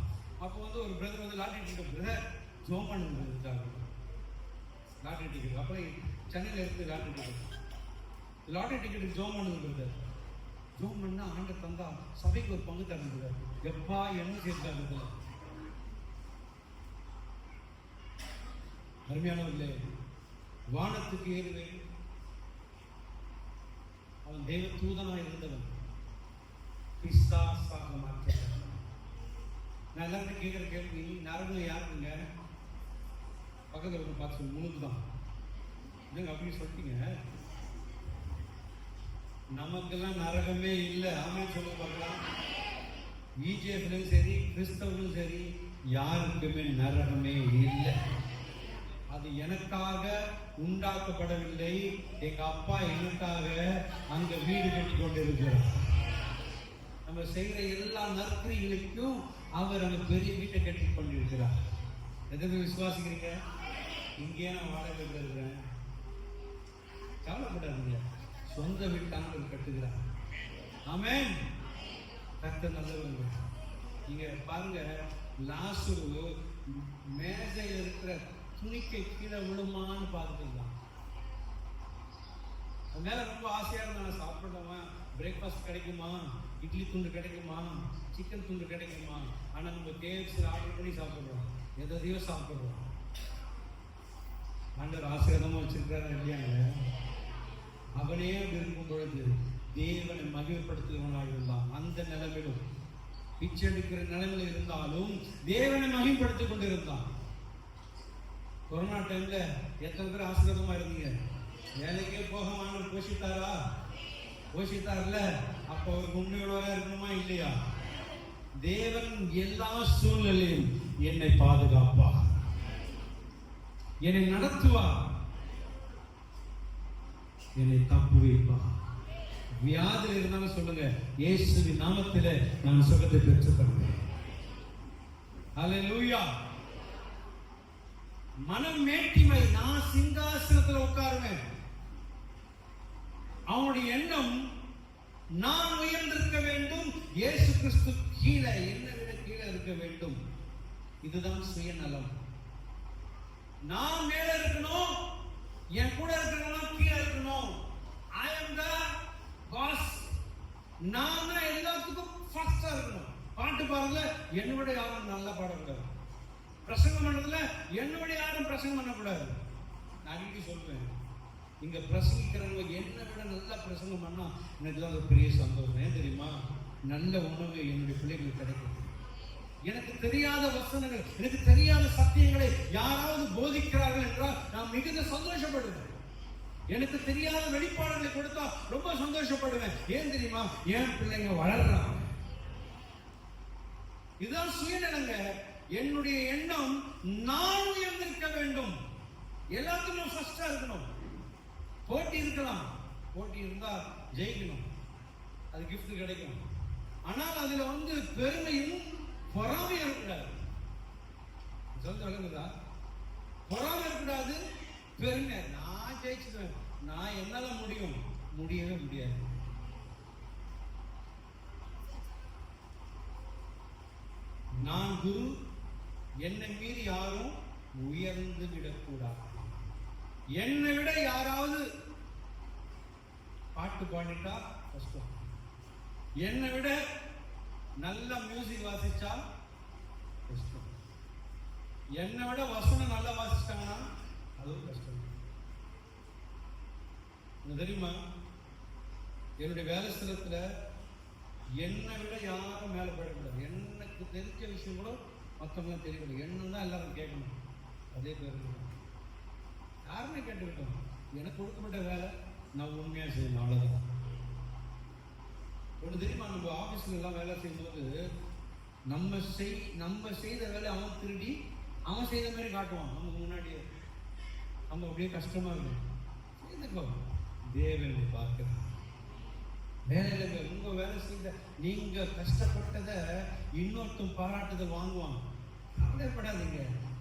அப்போ ஒரு பிரதர் லாட்டரி டிக்கெட், பிரதர் ஜோம் பண்ணுங்க லாட்டரி டிக்கெட். அப்புறம் சென்னையில இருக்கு லாட்டரி டிக்கெட் ஜோம் பண்ணுது பிரதர். ஜோம் பண்ணா ஆண்ட தந்தா சபைக்கு ஒரு பங்கு தரணும். எப்பா என்ன சேர்த்தாங்க? அருமையானவர்களே, வானத்துக்கு ஏறுவேன். அவன் தேவ தூதனாக இருந்தவன் பிசாசாக மாற்றப்பட்டான். நான் எல்லாருமே கேட்கிற கேள்வி, நரகம் யாருக்குங்க? பக்கத்தில் இருக்க பார்த்து சொல்லு, உனக்கு தான். என்னங்க அப்படின்னு சொல்லிட்டீங்க? நமக்கெல்லாம் நரகமே இல்லை. ஆமென் சொல்ல பார்க்கலாம். பிஜேபியும் சரி, கிறிஸ்தவர்களும் சரி, யாருக்குமே நரகமே இல்லை. அது எனக்காக உண்டாக்கப்படவில்லை. எங்க அப்பா எனக்காக அங்க வீடு கட்டி கொண்டிருக்கிறார். நம்ம செய்கிற எல்லா நற்கிரிகளுக்கும் அவர் அங்க பெரிய வீட்டை கட்டி கொண்டிருக்கிறார். எதுக்கு விசுவாசிக்கிறீங்க? இங்கே நான் வாடகை இருக்கிறேன், கவலைப்படாதீங்க, சொந்த வீட்டாங்க கட்டுகிறார். ஆமென். கர்த்தர் நல்லவங்க. நீங்க பாருங்க, லாசரு மேஜையில் இருக்கிற துணிக்கை கீழே விழுமான்னு பார்த்துக்கலாம். அது மேல ரொம்ப ஆசையா இருந்தா, சாப்பிடுமா, பிரேக்ஃபாஸ்ட் கிடைக்குமா, இட்லி துண்டு கிடைக்குமா, சிக்கன் துண்டு கிடைக்குமா, ஆனா நம்ம கேஎஃப்சி ஆர்டர் பண்ணி சாப்பிடுறோம், எதையோ சாப்பிடுறோம். ஆண்டவர் ஆசீர்வாதமா வச்சிருக்காரு இல்லையாங்க? அவனே விரும்பும் பொழுது தேவனை மகிமைப்படுத்துகிறவனாக இருந்தான். அந்த நிலைமையிலும் பிச்சை எடுக்கிற நிலைமையில் இருந்தாலும் தேவனை மகிமைப்படுத்திக் கொண்டிருந்தான். கொரோனா டைம்ல எத்தனை பேர் ஆசீர்வாதமா இருந்தீங்க? வேலைக்கே போக போஷித்தாரா? போஷித்தார்ல. அப்ப அவருக்கு உண்மையோட இருக்கணுமா இல்லையா? தேவன் எல்லா சூழ்நிலையும் என்னை பாதுகாப்பா, என்னை நடத்துவா, என்னை தப்பு வைப்பா. வியாதியில் இருந்தாலும் சொல்லுங்க, இயேசுவின் நாமத்திலே நான் சுகத்தை பெற்றுக்கொள்வேன். அல்லேலூயா. மனம் மேட்டிமை, நான் சிங்காசனத்தில் உட்காருவேன். அவனுடைய எண்ணம் நான் உயர்ந்திருக்க வேண்டும், இயேசு கிறிஸ்து கீழே, என்னை விட கீழே இருக்க வேண்டும். இதுதான் சுயநலம். நான் மேல இருக்கணும், என் கூட இருக்கிறவங்க கீழே இருக்கணும். I am the boss. நான் தான் எல்லாத்துக்கும் ஃபர்ஸ்டா இருக்கணும். பாட்டு பாருங்க, என்னோட யாரும் நல்லா பாடக்கூடாது. பிரசங்கம் பண்ணதுல என்னோட யாரும் பிரசங்கம் பண்ணக்கூடாது. நான் அடிக்கடி சொல்லுவேன், இங்க பிரசங்கிக்கிறவங்க என்னை விட நல்லா பிரசங்கம் பண்ணா எனக்கு ஒரு பெரிய சந்தோஷம். ஏன் தெரியுமா? நல்ல உணவு என்னுடைய பிள்ளைகளுக்கு கிடைக்கும். எனக்கு தெரியாத வசனங்கள், எனக்கு தெரியாத சத்தியங்களை யாராவது போதிக்கிறார்கள் என்றால் நான் மிகுந்த சந்தோஷப்படுவேன். எனக்கு தெரியாத வெளிப்பாடுகளை கொடுத்தா ரொம்ப சந்தோஷப்படுவேன். ஏன் தெரியுமா? என் பிள்ளைங்க வளர்றாங்க. இதுதான் சுயநலங்க. என்னுடைய எண்ணம் நான் உயர்ந்திருக்க வேண்டும், எல்லாத்துக்கும் ஃபர்ஸ்டா இருக்கணும். போட்டி இருக்கலாம், போட்டி இருந்தா ஜெயிக்கணும், அது கிஃப்ட் கிடைக்கும். ஆனால் அதுல பெருமையும் பொறாமையும் இருக்கக்கூடாது. சொல்ல விளங்குதா? பொறாமை இருக்கக்கூடாது, பெருமை. நான் ஜெயிச்சுடுவேன், நான் என்னால முடியும், முடியவே முடியாது. நான் குரு, என்னை மீறி யாரும் உயர்ந்து விடக்கூடாது. என்னை விட யாராவது பாட்டு பாடிட்டா கஷ்டம், என்னை விட நல்ல மியூசிக் வாசிச்சா கஷ்டம், என்னை விட வசனம் நல்லா வாசிச்சாங்கன்னா அதுவும் கஷ்டம். தெரியுமா? என்னுடைய வேலை ஸ்தலத்துல என்னை விட யாரும் மேல போயிடக்கூடாது. எனக்கு தெரிஞ்ச விஷயம் கூட மற்றவங்க தெரியக்கூடாது. என்ன தான் எல்லாரும் கேட்கணும். அதே பேர் யாருமே கேட்டுக்கிட்டோம். எனக்கு கொடுக்கப்பட்ட வேலை நான் உண்மையா செய்யணும், அவ்வளவுதான். ஒன்று தெரியுமா? நம்ம ஆபீஸ்ல எல்லாம் வேலை செய்யும்போது நம்ம செய்த வேலை அவன் திருடி அவன் செய்த மாதிரி காட்டுவான் நமக்கு முன்னாடியே. நம்ம அப்படியே கஷ்டமா இருக்கும். செய்துக்கோ, தேவனை பார்க்க வேலையில உங்க வேலை செய்த நீங்க கஷ்டப்பட்டதை இன்னொருத்தம் பாராட்டுதல் வாங்குவாங்க. சண்டைப்படாதீங்க,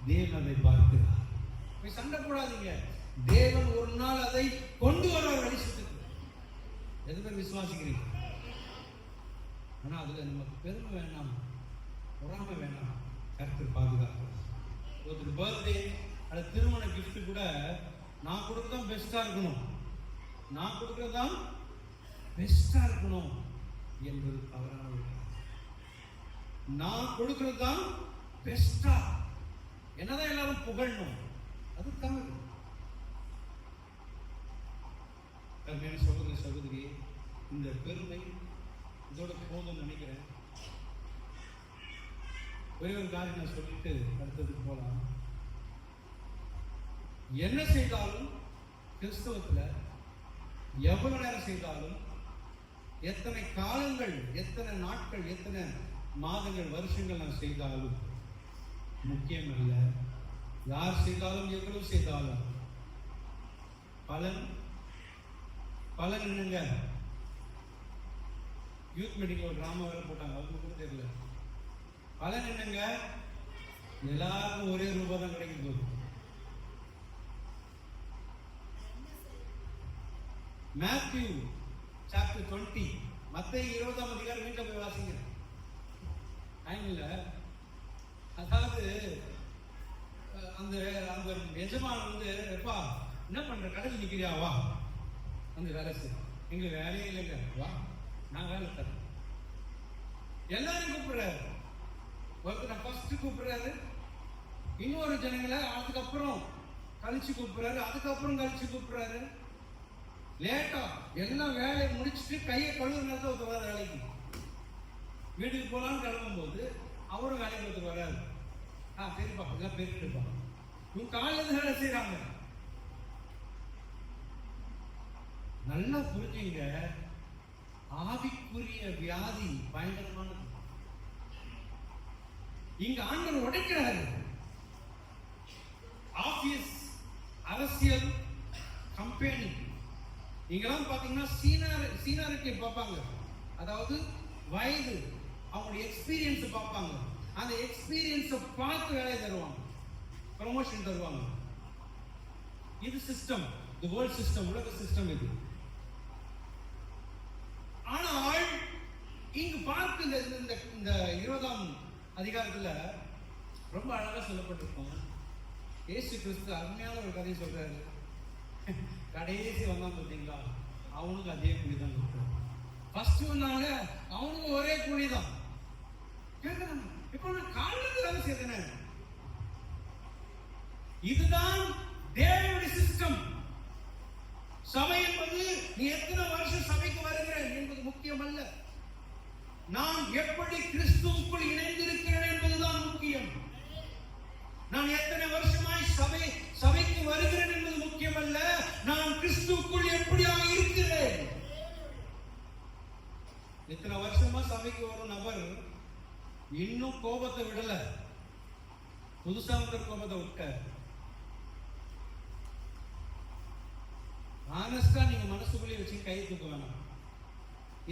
தேவன் அதை பார்க்கிறார். போய் சண்டை போடாதீங்க, தேவன் ஒரு நாள் அதை கொண்டு வருவார் வெளிச்சத்துக்கு. எதுவுமே விசுவாசிக்கிறீங்க. ஆனா அதுல நமக்கு பெருமை வேணாம், பொறாமை வேணாம். கர்த்தர் பாதுகாப்பு. ஒரு பர்த்டே அல்லது திருமண கிஃப்ட் கூட நான் கொடுக்கறதான் பெஸ்டா இருக்கணும், நான் கொடுக்கறதான் பெஸ்டா இருக்கணும் என்பது தவறான. நான் கொடுக்கறது தான் பெஸ்டா, என்னதான் எல்லாரும் புகழணும், அது தவறு. சகோதரி சகோதரி, இந்த பெருமை இதோட போதும் நினைக்கிறேன். ஒரே ஒரு காரியம் நான் சொல்லிட்டு அடுத்ததுக்கு போலாம். என்ன செய்தாலும் கிறிஸ்தவத்துல எவ்வளவு நேரம் செய்தாலும், எத்தனை காலங்கள், எத்தனை நாட்கள், எத்தனை மாதங்கள், வருஷங்கள் நான் செய்தாலும் முக்கியம் இல்லை. யார் செய்தாலும் எவ்வளவு செய்தாலும் பலன் பலன் என்னங்க? யூத் மீட்டிங்ல ஒரு டிராமா வேலை போட்டாங்க, அவங்களுக்கு கூட தெரியல. பலன் என்னங்க? எல்லாருக்கும் ஒரே ரூபாய் தான் கிடைக்கும் போது. மேத்யூ சாப்டர் 20, மத்தேயு 20ஆம் அதிகாரம் வீட்டில் போய் வாசிங்க, டைம் இல்லை. அதாவது அந்த அந்த எஜமான் எப்பா என்ன பண்ற, கடல் நிக்கிறியா, வா அந்த வேலை செய். எங்களுக்கு வேலையே இல்லைங்க, வா நான் வேலை தரேன். எல்லாரும் கூப்பிடுறாரு. ஒருத்தர் ஃபர்ஸ்ட் கூப்பிடுறாரு, இன்னொரு ஜனங்களை அதுக்கப்புறம் கழிச்சு கூப்பிடுறாரு, அதுக்கப்புறம் கழிச்சு கூப்பிடுறாரு. லேட்டா எல்லாம் வேலையை முடிச்சுட்டு கையை கழுவு நேரத்தில் ஒருத்தர் வர வேலைக்கு வீட்டுக்கு போகலான்னு கிளம்பும் போது அவரும் வேலைக்கு ஒருத்தர் வராரு. சரிப்பா எல்லாம் பேருப்பா, இவங்க காலையில வேலை செய்யறாங்க. நல்லா புரிஞ்சுங்க, ஆவிக்குரிய வியாதி பயங்கரமானது. இங்க ஆண்டவர் உடைக்கிறாரு. ஆபீஸ், அரசியல், கம்பெனி, இங்கெல்லாம் பாத்தீங்கன்னா சீனாரிட்டி பார்ப்பாங்க. அதாவது வயது, அவங்களுடைய எக்ஸ்பீரியன்ஸ் பார்ப்பாங்க. அந்த எக்ஸ்பீரியன்ஸை பார்த்து வேலையை தருவாங்க, ப்ரமோஷன் தருவாங்க. இது சிஸ்டம், தி வேர்ல்ட் சிஸ்டம், உலக சிஸ்டம் இது. ஆனால் இங்கு பார்த்து இந்த 20ஆம் அதிகாரத்துல ரொம்ப அழகா சொல்லப்பட்டிருக்கும். இயேசு கிறிஸ்து அருமையான ஒரு கதையை சொல்றாரு. கடைசி வந்தான் பார்த்தீங்களா, அவனுக்கு அதே கூலிதான் கொடுத்தாரு. ஃபர்ஸ்ட் வந்தாங்க, அவனுக்கு ஒரே கூலிதான். கேட்கிறாங்க, இப்ப நான் காலையில வேலை செய்தேன். இதுதான் தேவனுடைய சிஸ்டம். சபை என்பது நீ எத்தனை வருஷம் சபைக்கு வருகிறேன் என்பது முக்கியம் அல்ல. நான் எப்படி கிறிஸ்துவுக்குள் இணைந்திருக்கிறேன் என்பதுதான் முக்கியம். நான் எத்தனை வருஷமாய் சபைக்கு வருகிறேன் என்பது முக்கியம் அல்ல, நான் கிறிஸ்துவுக்குள் எப்படியாக இருக்கிறேன். இத்தனை வருஷமா சபைக்கு வரும் நபர் இன்னும் கோபத்தை விடல, புதுசா வந்த கோபத்தை விட்டார். ஆனஸ்டா நீங்க மனசுக்குள்ளே வச்சு கை தூக்க வேணாம்.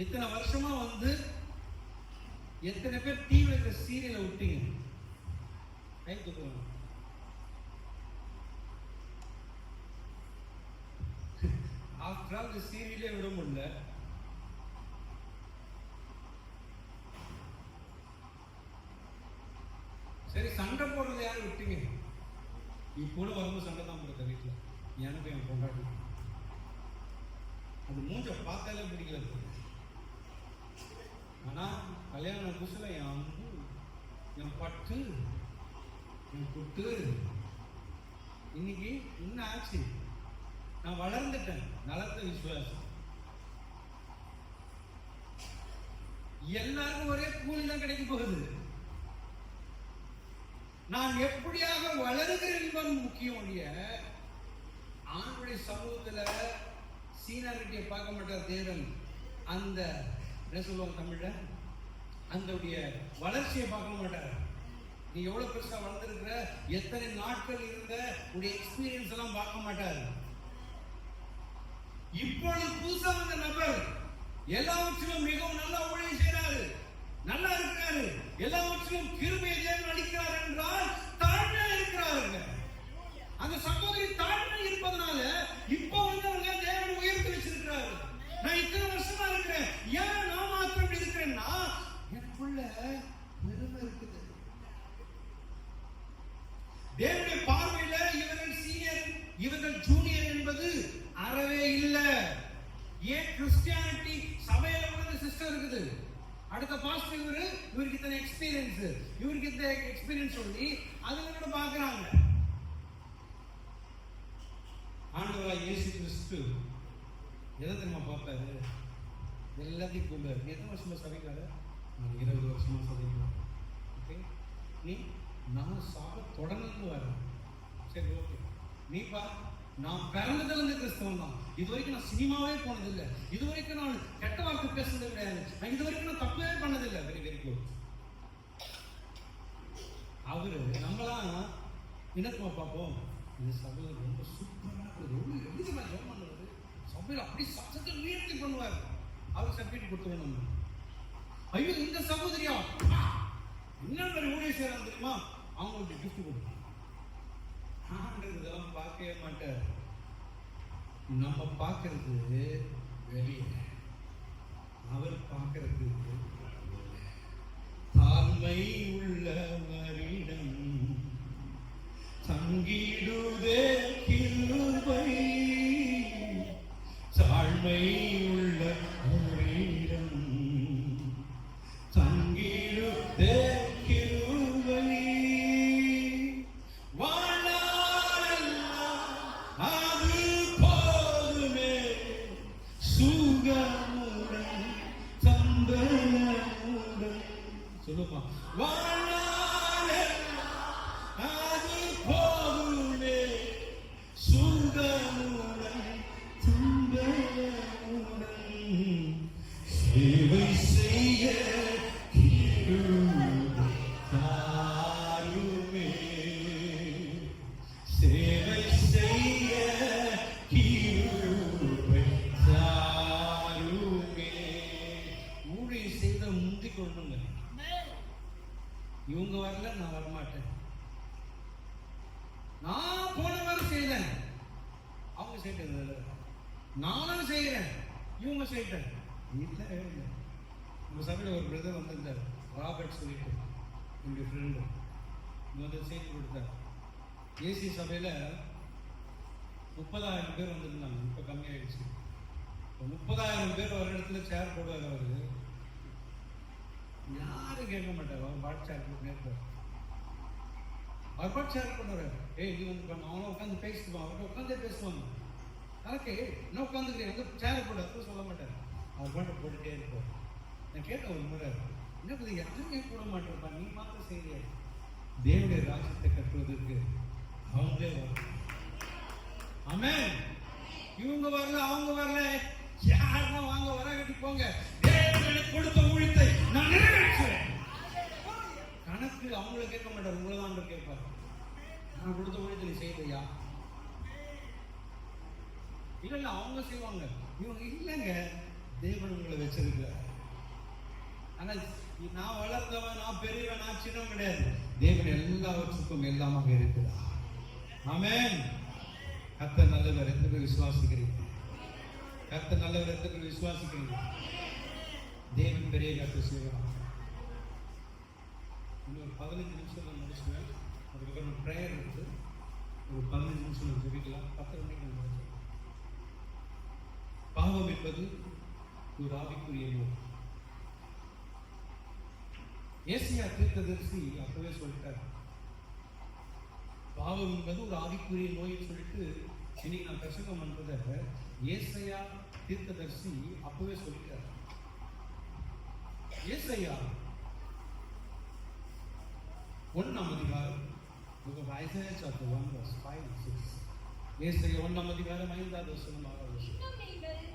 இத்தனை வருஷமா வந்து எத்தனை பேர் டிவில இருக்கிற சீரியலை விட்டீங்க, கை தூக்க வேணாம். ஆஃப்டர் ஆல் இந்த சீரியலே விட முடியல. சரி, சண்டை போடுறது யாரும் விட்டீங்க. இப்போ வரும்போது சண்டை தான் போடுற வீட்டுல, எனக்கு என் கொண்டாடி அது மூஞ்ச பார்த்தாலே பிடிக்கல. ஆனா கல்யாண புதுசுல என் அம்பு, என் பட்டு, என் குட்டு, இன்னைக்கு இன்னும் ஆச்சு. நான் வளர்ந்துட்டேன், நலத்த விசுவாசம். எல்லாருக்கும் ஒரே கூலி தான் கிடைக்க போகுது. நான் எப்படியாக வளருகிறேன் என்பது முக்கியம் ஒழிய ஆணுடைய சமூகத்துல சீனாரிட்டியை பார்க்க மாட்டார் தேவன். அந்த என்ன சொல்லுவாங்க தமிழ்ல, அந்த வளர்ச்சியை பார்க்க மாட்டார். நீ எவ்வளவு பெருசா வளர்ந்துருக்கிற, எத்தனை நாட்கள் இருந்த உடைய எக்ஸ்பீரியன்ஸ் எல்லாம் பார்க்க மாட்டார். இப்பொழுது புதுசா வந்த நபர் எல்லாவற்றிலும் மிகவும் நல்லா ஊழியம் செய்யறாரு, நல்லா இருக்கிறாரு, எல்லாவற்றிலும் கிருபையை தேவன் அளிக்கிறார் என்றால் தாழ்மையா இருக்கிறாருங்க. அந்த சகோதரி தாழ்மை இருப்பதனால இப்போ வந்து அவங்க தேவன் உயர்த்தி வச்சிருக்கிறாரு. நான் இத்தனை வருஷமா இருக்கிறேன், ஏன் நான் மாத்திரம் இருக்கிறேன்னா எனக்குள்ள பெருமை இருக்குது. தேவனுடைய பார்வையில இவர்கள் சீனியர், இவர்கள் ஜூனியர் என்பது அறவே இல்லை. ஏன் கிறிஸ்டியானிட்டி சபையில உள்ள சிஸ்டம் இருக்குது. அடுத்த பாஸ்டர் இவருக்கு இத்தனை எக்ஸ்பீரியன்ஸ், இவருக்கு இந்த எக்ஸ்பீரியன்ஸ் சொல்லி அதுல கூட பாக்குறாங்க. ஆண்டவராய் இயேசு கிறிஸ்து எதை தெரியுமா பார்த்தாரு? எல்லாத்தையும் கூப்பிடாரு. நீ எத்தனை வருஷமா சபைக்காரு? நான் 20 வருஷமா சபைக்காரு. ஓகே, நீ நான் சாக தொடர்ந்து வரேன். சரி, ஓகே. நீப்பா, நான் பிறந்ததுல இருந்து கிறிஸ்தவன் தான். இது வரைக்கும் நான் சினிமாவே போனதில்லை, இது வரைக்கும் நான் கெட்ட வார்த்தை பேசுனது கிடையாது, நான் இது வரைக்கும் நான் தப்பே பண்ணதில்லை. Very very good. அவரு நம்மளாம் என்னத்துமா பார்ப்போம், இந்த சபையில் ரொம்ப சூப்பராக ஜெபம் பண்ணுறது, சபையில் அப்படி சத்தத்தை உயர்த்தி பண்ணுவார். அவர் சர்டிஃபிகேட் கொடுத்துருவோம் நம்ம. ஐயோ, இந்த சகோதரியா என்ன ஊழிய செய்யறாங்க தெரியுமா, அவங்களுக்கு கிஃப்ட் கொடுப்போம். இதெல்லாம் பார்க்கவே மாட்டார். நம்ம பார்க்கறது வெளியே, அவர் பார்க்கறது தாழ்மை உள்ளவரிடம் தங்கிடுதே கிருபை, தாழ்மை உள்ளவரிடம் தங்கி செய்யறது, நானும் செய்கிறேன், இவங்க செய்யறேன். இல்லை, உங்க சபையில் ஒரு பிரதர் வந்திருந்தார், ராபர்ட் சொல்லிட்டு, என்னுடைய ஃப்ரெண்டு முதல் செய்தி கொடுத்தார். ஏசி சபையில் 30,000 பேர் வந்திருந்தாங்க, இப்போ கம்மியாயிடுச்சு. 30,000 பேர் ஒரு இடத்துல சேர் போடுவார். அவரு யாரும் கேட்க மாட்டார், அவர் பாட் சேர் போட்டு நேர்ப்பார். அவர் பாட் சேர் பண்ணுவார். ஏய் நீ வந்து பண்ண, அவனை உட்காந்து பேசிக்குவான், அவர்கிட்ட உட்காந்தே பேசுவாங்க. அதுக்கு நான் உட்காந்துக்கிறேன், வந்து சேர் போட சொல்ல மாட்டார், அவர் பாட்டை போட்டுட்டே இருப்பார். நான் கேட்டேன் ஒரு முறை, என்ன பத்தி யாருமே போட மாட்டேன்ப்பா, நீ மாத்திரம் செய்ய. தேவனுடைய ராஜ்யத்தை கட்டுவதற்கு அவங்களே வரும். ஆமென். இவங்க வரல, அவங்க வரல, யாருன்னா வாங்க, வர கட்டி போங்க. தேவனுக்கு கொடுத்த ஊழியத்தை நான் நிறைவேற்றுவேன். கணக்கு அவங்கள கேட்க மாட்டார், உங்களை தான் கேட்பார். நான் கொடுத்த ஊழியத்தை நீ செய்யலையா? இல்ல அவங்க செய்வாங்க, இவங்க இல்லைங்க. தேவன் உங்களை வச்சிருக்க. ஆனா நான் வளர்ந்தவன், நான் பெரியவன், நான் சின்னவன் கிடையாது. தேவன் எல்லாவற்றுக்கும் எல்லாமாக இருக்கிறார். ஆமென். கர்த்தர் நல்லவர் என்று விசுவாசிக்கிறீங்க? கர்த்தர் நல்லவர் என்று விசுவாசிக்கிறீங்க? தேவன் பெரிய கர்த்தர் செய்வார். இன்னொரு 15 நிமிஷம் நான் முடிச்சுவேன். அதுக்கப்புறம் ப்ரேயர் இருக்கு, ஒரு 15 நிமிஷம் ஜெபிக்கலாம். 10 மணிக்கு நான் பாவம் என்பது ஒரு ஆவிக்குரிய நோய். ஏசியா தீர்க்கதரிசி அப்பவே சொல்லிட்டார், பாவம் என்பது ஒரு ஆவிக்குரிய நோய் சொல்லிட்டு. இன்னைக்கு நான் பிரசங்கம் பண்றத ஏசாயா தீர்க்கதரிசி அப்பவே சொல்லிட்டார். ஏசாயா 1ஆம் அதிகாரம், Isaiah chapter 1 verse 5 and 6. ஏசாயா 1ஆம் அதிகாரம் 5வது வசனம் 6வது வசனம்.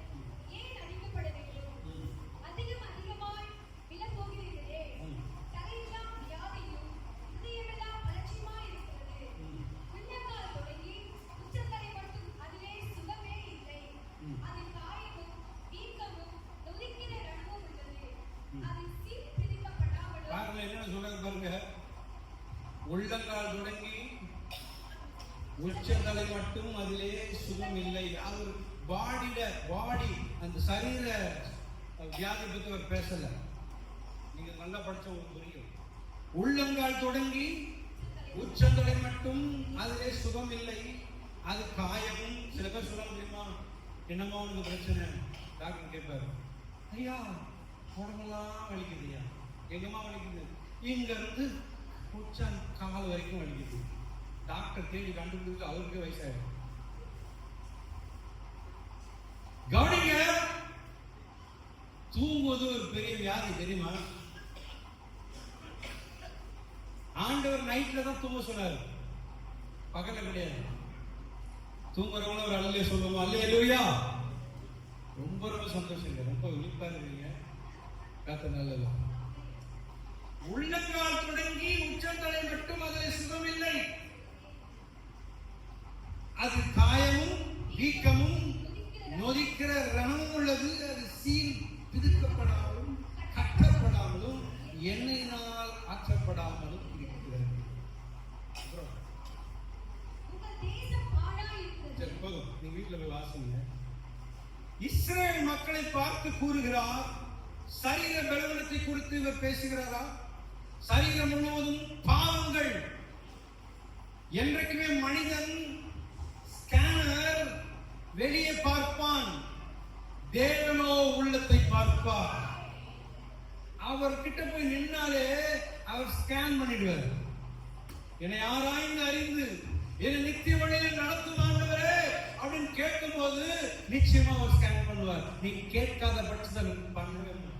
ஏன் அடிக்கப்படவில்லை? அதிகமாய் விழப்போகிறீர்களே. தலையெல்லாம் வியாதியும் இதயமெல்லாம் அலட்சியமாய் இருக்கிறது. உள்ளங்கால் தொடங்கி உச்சந்தலை மட்டும் அதிலே சுகமே இல்லை. அதில் காயமும் வீக்கமும் நொறுங்கின ரணமும் உள்ளது. அதில் சீர் பிரிக்கப்படாமலும். பாருங்க என்ன சொல்றாங்க பாருங்க. உள்ளங்கால் தொடங்கி உச்சந்தலை மட்டும் அதிலே சுகம் இல்லை. அவர் பாடி அந்த சரீர வியாதி பத்தி அவர் பேசல. நீங்க நல்லா படிச்ச ஒரு புரியும். உள்ளங்கால் தொடங்கி உச்சந்தலை மட்டும் அதிலே சுகம் இல்லை, அது காயமும். சில பேர் சொல்ல முடியுமா, என்னமா உனக்கு பிரச்சனை? டாக்டர் கேட்பாரு, ஐயா உடம்பெல்லாம் வலிக்குதுயா. எங்கம்மா வலிக்குது? இங்க இருந்து உச்சான் கால் வரைக்கும் வலிக்குது. டாக்டர் தேடி கண்டுபிடிச்சு அவருக்கு வயசாயிடும். கவனிங்க, தூங்குவது ஒரு பெரிய வியாதி தெரியுமா? ஆண்டவர் நைட்ல தான் தூங்க சொன்னாரு, பகல்ல கிடையாது. தூங்குறவங்கள ஒரு அல்லே சொல்லுவோம், அல்லேலூயா. ரொம்ப ரொம்ப சந்தோஷம், ரொம்ப விழிப்பா இருக்கீங்க. கர்த்தர் நல்லவர். உள்ளங்கால் தொடங்கி உச்சந்தலை மட்டும் அதில் சுகம் இல்லை, அது காயமும் வீக்கமும் நொதிக்கிற ரணமும் உள்ளது. அது சீல் பிதுக்கப்படாமலும் கட்டப்படாமலும் எண்ணெயினால் ஆற்றப்படாமலும் இருக்கிறது. போதும், நீங்க வீட்டுல போய் வாசிங்க. இஸ்ரேல் மக்களை பார்த்து கூறுகிறார், சரீர பலவீனத்தை குறித்து இவர் பேசுகிறாரா? சரீரம் முழுவதும் பாவங்கள். என்றைக்குமே மனிதன் ஸ்கேனர் வெளியே பார்ப்பான், தேவனோ உள்ளத்தை பார்ப்பார். அவர்கிட்ட போய் நின்னாலே அவர் ஸ்கேன் பண்ணிடுவார். என்னை ஆராய்ந்து அறிந்து என்னை நித்திய வழியில் நடத்தும் ஆண்டவரே அப்படின்னு கேட்கும் போது நிச்சயமா அவர் ஸ்கேன் பண்ணுவார். நீ கேட்காத பட்சத்தில் பண்ணவே முடியும்.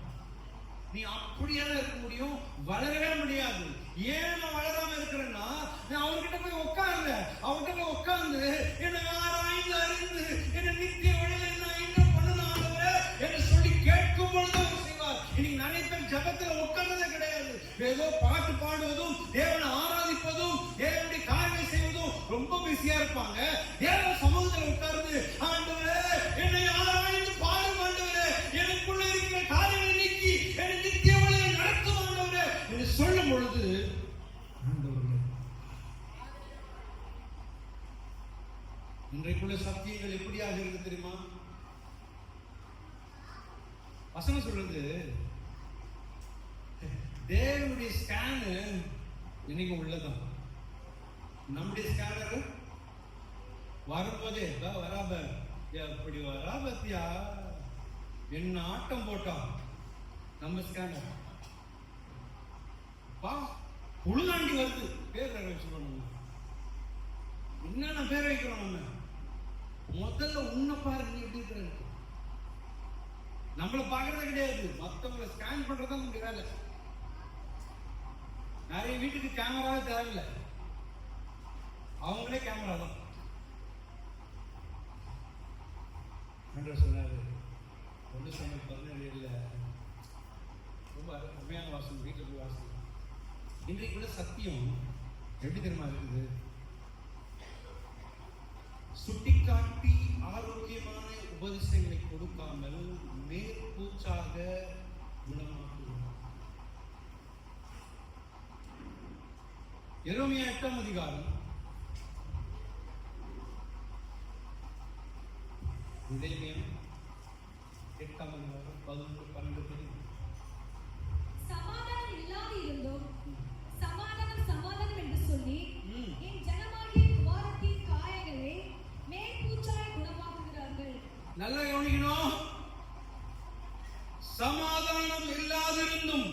நீ அப்படியான இருக்க முடியும், வளரவே முடியாது. ஏன் நான் வளராம இருக்கிறேன்னா, நான் அவர்கிட்ட போய் உட்கார்ந்து என்னை ஆராய்ந்து அறிந்து என்னை நித்திய வழியில் நான் என்ன பண்ணணும் ஆண்டவரே என்று சொல்லி கேட்கும் பொழுது அவர் செய்வார். இன்னைக்கு நிறைய பேர் ஜபத்தில் உட்கார்ந்ததே கிடையாது. ஏதோ பாட்டு பாடுவதும் தேவனை ஆராதிப்பதும் தேவனுடைய காரியங்களை செய்வதும் ரொம்ப பிஸியா இருப்பாங்க. தேவ சமூகத்தில் உட்கார்ந்து ஆண்டவரே என்னை ஆராய்ந்து பாடும் ஆண்டவரே, எனக்குள்ள இருக்கிற காரியங்களை நீக்கி என்னை நித்திய வழியில் நடத்தும் ஆண்டவரே என்று சொல்லும் பொழுது இன்றைக்குள்ள சத்தியங்கள் எப்படியாக இருக்கு தெரியுமா? வசனம் சொல்றது, தேவனுடைய ஸ்கேனு இன்னைக்கு உள்ளதான். நம்முடைய ஸ்கேனர் வரும்போதே வராப எப்படி வராபத்தியா என்ன ஆட்டம் போட்டோம். நம்ம ஸ்கேனர் உழுதாண்டி வருது. பேர் வச்சுக்கணும், என்னென்ன பேர் வைக்கிறோம். நம்ம முதல்ல உன்னை பாருங்க எப்படி இருக்கிற. நம்மளை பார்க்கறது கிடையாது, மற்றவங்களை ஸ்கேன் பண்றதா நமக்கு வேலை. நிறைய வீட்டுக்கு கேமராவே தேவையில்லை, அவங்களே கேமரா தான். சொன்னாரு ஒன்று சொன்ன 17 ரொம்ப அருமையான வாசனம். வீட்டில் போய் வாசனம். இன்றைக்குள்ள சத்தியம் எப்படி தெரியுமா இருக்குது? சுட்டிக்காட்டி ஆரோக்கியமான உபதேசங்களை கொடுக்காமல் மேற்பூச்சாக குணமாக்குகிறார். எரேமியா 8ஆம் அதிகாரம் 11-12. சமாதானம் இல்லாது இருந்தோம், சமாதானம் சமாதானம் என்று சொல்லி என் ஜனமாகிய குமாரத்தின் காயங்களை மேற்பூச்சாய் குணமாக்குகிறார்கள். நல்லா கவனிக்கணும். சமாதானம் இல்லாதிருந்தும்,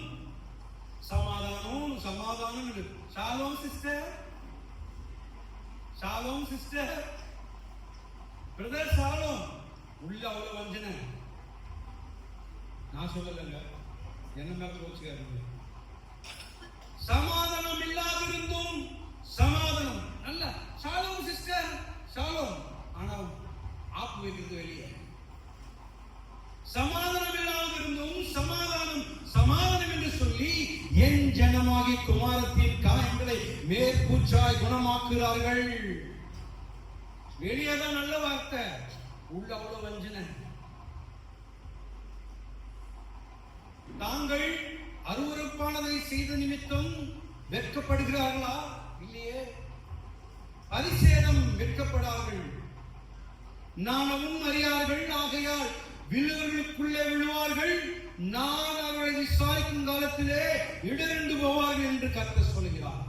சமாதானம் சமாதானம். Shalom sister, Shalom sister, brother Shalom. உள்ள அவ்வளவு வஞ்சனை. நான் சொல்லலைங்க, என்ன மேல கோச்சுக்காரு. சமாதானம் இல்லாதிருந்தும் சமாதானம். நல்ல ஷாலோம் சிஸ்டர், ஷாலோம். ஆனா ஆப்பு வைக்கிறது வெளியே. சமாதானம் இல்லாதிருந்தும் சமாதானம் சமாதானம் என்று சொல்லி என் ஜனமாகிய குமாரத்தின் காயங்களை மேற்பூச்சாய் குணமாக்குகிறார்கள். வெளியேதான் நல்ல வார்த்தை, உள்ள அவ்வளவு வஞ்சனை. தாங்கள் அருவருப்பானதை செய்த நிமித்தம் வெட்கப்படுகிறார்களா? இல்லையே. பரிசேதம் வெட்கப்படார்கள். நாணமும் அறியார்கள், ஆகையால் விழுவர்களுக்குள்ளே விழுவார்கள். நான் அவர்களை விசாரிக்கும் காலத்திலே இடர்ந்து போவார்கள் என்று கர்த்தர் சொல்கிறார்.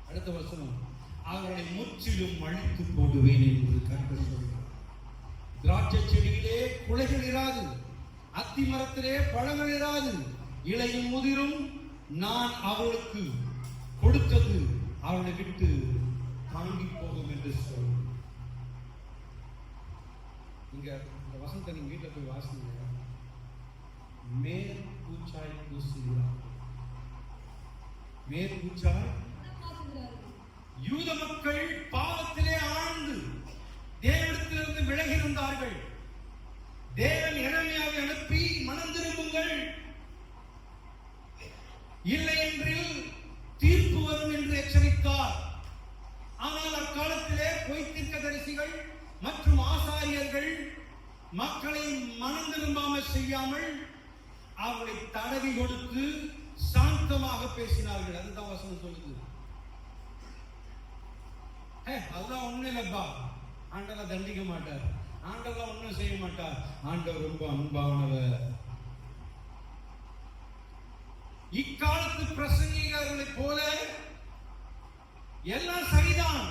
அடுத்த வசனம், அவர்களை முற்றிலும் அழித்து போடுவேன் என்று கர்த்தர் சொல்கிறார். திராட்சை செடியிலே குலைகள் இராது, அத்தி மரத்திலே பழங்கள் இராது, இலையும் முதிரும். நான் அவர்களுக்கு கொடுத்தது அவர்களை விட்டு தாண்டி போகும் என்று சொல். இங்க இந்த வசனத்தை நீங்க வீட்டில் போய் வாசிங்க. மேற்பூச்சாய் பூசுகிறார். மேற்பூச்சாய். யூத மக்கள் பாவத்திலே ஆழ்ந்து தேவனிடத்திலிருந்து விலகி இருந்தார்கள். தேவன் எரேமியாவை அனுப்பி மனம் திரும்புங்கள், இல்லை என்றில் தீர்ப்பு வரும் என்று எச்சரித்தார். ஆனால் அக்காலத்திலே பொய் தீர்க்கதரிசிகள் மற்றும் ஆசாரியர்கள் மக்களை மனம் திரும்பாமல் செய்யாமல் அவர்களை தடவி கொடுத்து சாந்தமாக பேசினார்கள். அதுதான் வசனம் சொல்லுது. அதெல்லாம் ஒண்ணும் இல்லப்பா, ஆண்டவர் தண்டிக்க மாட்டார், ஆண்டவர் ஒண்ணும் செய்ய மாட்டார், ஆண்டவர் ரொம்ப அன்பானவர். இக்காலத்து பிரசங்கிகர்களைப் போல எல்லாம் சரிதான்,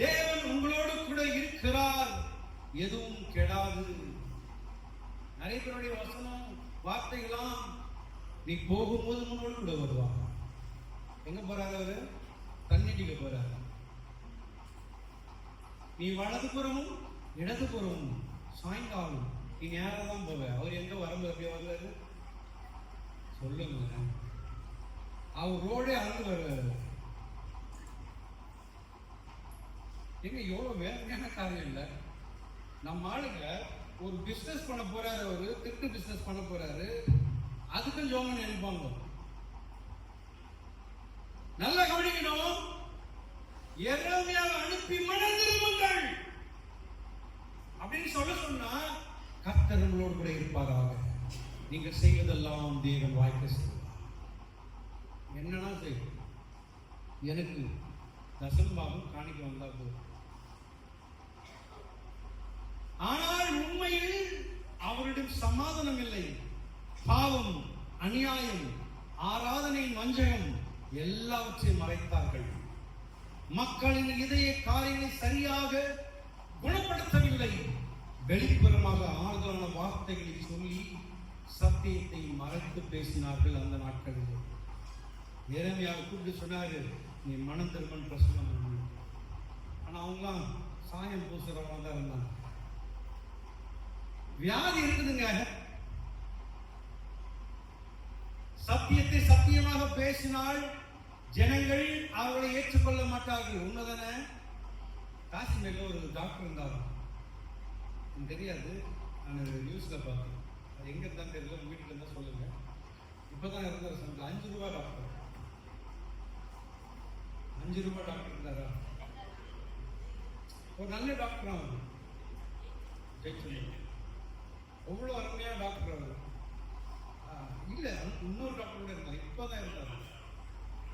தேவன் உங்களோடு கூட இருக்கிறார், எதுவும் கெடாது. நிறைய பேருடைய வசனம் வார்த்தைகளாம் நீ போகும்போது உங்களோடு கூட வருவாங்க. எங்க போறாரு அவரு? தண்ணீடிக்க போறாரு. நீ வலதுபுறமும் இடதுபுறமும் சாயங்காலம் நீ நேரம் தான் போவ. அவர் எங்க வரும்போது அப்படியே வருவாரு சொல்லுங்க. அவர் ரோடே அழுது வருவாரு. எங்க எவ்வளவு வேலையான காரியம் இல்லை. நம்ம ஆளுங்க ஒரு பிசினஸ் பண்ண போறாரு, ஒரு திருட்டு பிசினஸ் பண்ண போறாரு, அதுக்கும் ஜோமன் நினைப்பாங்க. நல்லா கவனிக்கணும். எரேமியாவை அனுப்பி மனம் திரும்புங்கள் அப்படின்னு சொன்னா கர்த்தர் உங்களோடு கூட இருப்பாராக. நீங்கள் செய்வதெல்லாம் தேவன் வாய்க்க செய்வார். என்னன்னா செய்யும். எனக்கு தசம்பாகம் காணிக்க வந்தா போதும். ஆனால் உண்மையில் அவரிடம் சமாதானம் இல்லை. பாவம், அநியாயம், ஆராதனை, வஞ்சகம் எல்லாவற்றையும் மறைத்தார்கள். மக்களின் இதய காரியங்களை சரியாக குணப்படுத்தவில்லை. வெளிப்புறமாக ஆறுதலான வார்த்தைகளை சொல்லி சத்தியத்தை மறைத்து பேசினார்கள். அந்த நாட்களில் எரேமியாவை கூப்பிட்டு சொன்னாரு, நீ மனம் திரும்பன் பிரசங்கம் பண்ணு. ஆனா அவங்களாம் சாயம் பூசுறவங்க தான் இருந்தாங்க. வியாதி இருக்குதுங்க. சத்தியத்தை சத்தியமாக பேசினால் ஜனங்கள் அவர்களை ஏற்றுக்கொள்ள மாட்டார்கள். உண்மைதானே? காஷ்மீர்ல ஒரு டாக்டர் இருந்தார், எனக்கு தெரியாது, நான் நியூஸ்ல பார்த்தேன். அது எங்க தான் தெரியல, வீட்டுல இருந்தா சொல்லுங்க. இப்பதான் இருந்தார் சொன்ன 5 ரூபாய் டாக்டர். 5 ரூபாய் டாக்டர் இருந்தாரா? ஒரு நல்ல டாக்டர் அவர். அவ்வளோ அருமையான டாக்டர் அவர். இல்ல இன்னொரு டாக்டர் கூட இருந்தார். இப்பதான் இருந்தார்.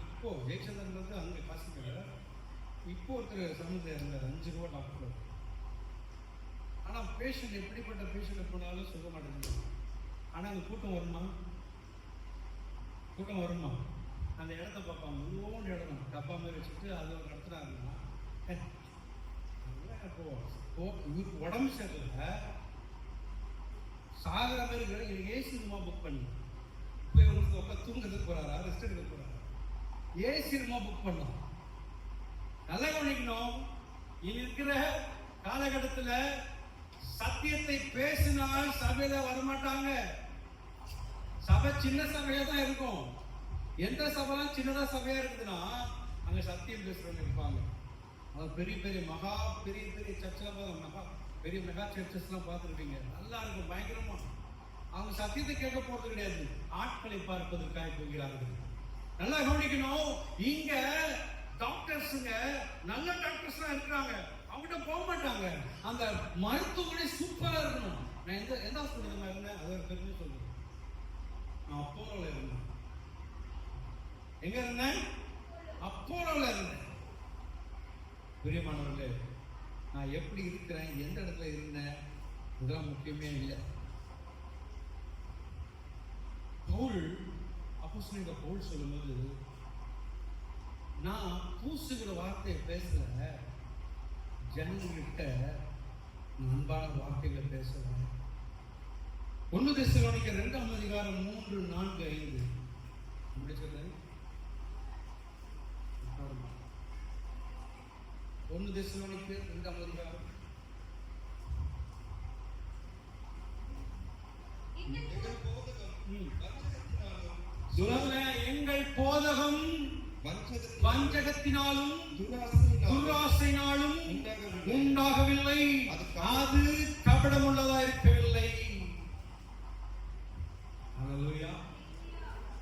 இப்போ ஜெயச்சந்திரன் அங்க காஷ்மீர்ல இப்போ ஒருத்தர் சமூகத்தில் இருந்தார். 5 ரூபாய் டாக்டர். ஆனா பேஷண்ட் எப்படிப்பட்ட பேஷண்ட் போனாலும் சொல்ல மாட்டேங்குது. ஆனா அந்த கூட்டம் வருமா? கூட்டம் வருமா? அந்த இடத்த பார்ப்பாங்க. முழுவோண்டு இடம் டப்பா மாதிரி வச்சுட்டு அது ஒரு நடத்துறாங்கன்னா உடம்பு சரியில்லை, சாகிற மாதிரி இருக்கிற ஏசி ரூமா புக் பண்ணி இப்போ இவங்களுக்கு உட்காந்து தூங்குறதுக்கு போறாரா, ரெஸ்ட் எடுக்க போறாரா? ஏசி ரூமா புக் பண்ணோம். நல்லா கவனிக்கணும். இனி இருக்கிற காலகட்டத்தில் சத்தியத்தை பேசினால் சபையில வரமாட்டாங்க. சபை சின்ன சபையா தான் இருக்கும். எந்த சபைலாம் சின்னதா சபையா இருக்குதுன்னா அங்க சத்தியம் பேசுறவங்க இருப்பாங்க. அது பெரிய பெரிய பெரிய சர்ச்செல்லாம் பெரிய மெகா சர்ச்சஸ் எல்லாம் பார்த்துருப்பீங்க. நல்லா இருக்கும், பயங்கரமா. அவங்க சத்தியத்தை கேட்க போறது கிடையாது, ஆட்களை பார்ப்பதற்காக போகிறார்கள். நல்லா கவனிக்கணும். இங்க டாக்டர்ஸுங்க நல்ல டாக்டர்ஸ் எல்லாம் இருக்கிறாங்க, அவங்ககிட்ட போக மாட்டாங்க. அந்த மருத்துவமனை சூப்பரா இருக்கணும். நான் எந்த ஹாஸ்பிட்டல் இருந்தேன், அதை ஒரு பெருமை சொல்றேன். நான் அப்போலோல இருந்தேன். எங்க இருந்தேன்? அப்போலோல இருந்தேன். பிரியமானவர்களே, நான் எப்படி இருக்கிறேன், எந்த இடத்துல இருந்தேன், இதெல்லாம் முக்கியமே இல்லை. பவுல் அப்போஸ்தலனாகிய பவுல் சொல்லும்போது, நான் பூசுகிற வார்த்தையை பேசல, ஜனங்கள்கிட்ட அன்பான வார்த்தைகளை பேசுறேன். 1 தெசலோனிக்கர் 2ஆம் அதிகாரம் 3, 4, 5 முடிச்சது. 1 தெசலோனிக்கர் 2ஆம் அதிகாரம். எங்கள் போதகம் வஞ்சகத்தினாலும் துராசையினாலும் உண்டாகவில்லை, அது கபடமுள்ளதா இருக்கவில்லை.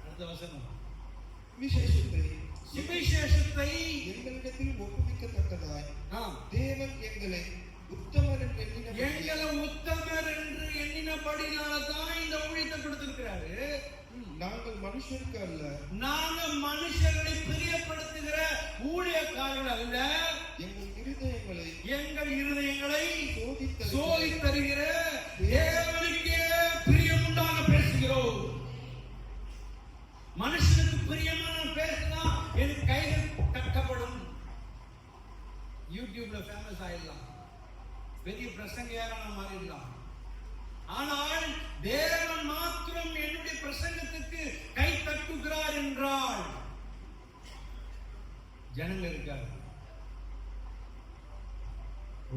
அடுத்த வசனம். சுவிசேஷத்தை எங்களிடத்தில் ஒப்புவிக்கத்தக்கதாய் தேவன் எங்களை உத்தமர் என்று எண்ணினபடினால்தான் இந்த ஊழியத்தை கொடுத்திருக்கிறாரு. நாங்கள் மனுஷருக்கு அல்ல, நாங்கள் மனுஷர்களை பிரியப்படுத்துகிற ஊழியக்காரர்கள் அல்ல, எங்கள் இருதயங்களை சோதித்தருகிற தேவனுக்கே பிரியமுண்டாக பேசுகிறோம். மனுஷனுக்கு பிரியமான பேசினா என் கைகள் கட்டப்படும். யூடியூப்ல ஃபேமஸ் ஆயிடலாம், பெரிய பிரசங்கியாரான மாறிடலாம். ஆனால் தேவன் மாத்திரம் என்னுடைய பிரசங்கத்துக்கு கை தட்டுகிறார் என்றால் ஜனங்கள் இருக்காரு.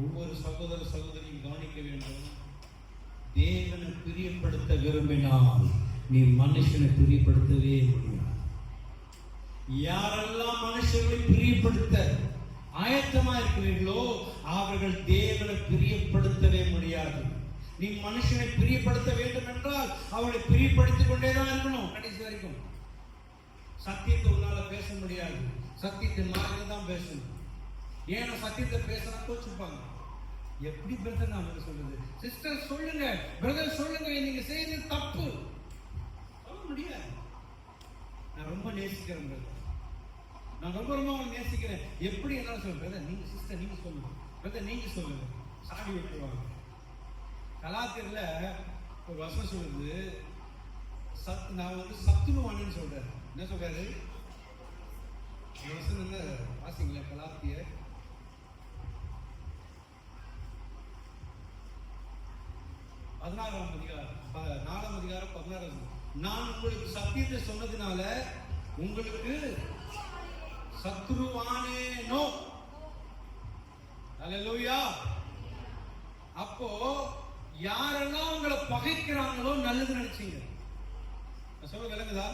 ஒவ்வொரு சகோதர சகோதரியும் கவனிக்க வேண்டும். தேவனை பிரியப்படுத்த விரும்பினால் நீ மனுஷனை பிரியப்படுத்தவே முடியாது. யாரெல்லாம் மனுஷர்களை பிரியப்படுத்த ஆயத்தமா இருக்கிறீர்களோ அவர்கள் தேவனை பிரியப்படுத்தவே முடியாது. நீ மனுஷனை பிரியப்படுத்த வேண்டும் என்றால் அவளை பிரியப்படுத்திக் கொண்டேதான் இருக்கணும் கடைசி வரைக்கும். சத்தியத்தை உன்னால பேச முடியாது, சத்தியத்தை மாதிரி தான் பேசணும். ஏன்னா சத்தியத்தை பேசினா கோச்சுப்பாங்க. எப்படி பிரதர் நான் சொல்லுது, சிஸ்டர் சொல்லுங்க, பிரதர் சொல்லுங்க, நீங்க செய்யறது தப்பு சொல்ல முடியாது. நான் ரொம்ப நேசிக்கிறேன் பிரதர், நான் ரொம்ப ரொம்ப அவங்களை நேசிக்கிறேன். எப்படி என்னால சொல்லுங்க பிரதர், நீங்க சிஸ்டர் நீங்க சொல்லுங்க, பிரதர் நீங்க சொல்லுங்க, சாடி விட்டுருவாங்க. கலாத்தியர்ல ஒரு வசனம் சொல்லுது, நான் வந்து சத்துருவானு சொல்றேன். என்ன சொல்றாரு வசனம்? என்ன வாசிங்களா? கலாத்தியர் 4:16. நான் உங்களுக்கு சத்தியத்தை சொன்னதுனால உங்களுக்கு சத்ருவானேனோ. அல்லேலூயா. அப்போ யாரெல்லாம் உங்களை பகைக்கிறாங்களோ நல்லது நினைச்சீங்க. நான் சொல்ல விளங்குதா?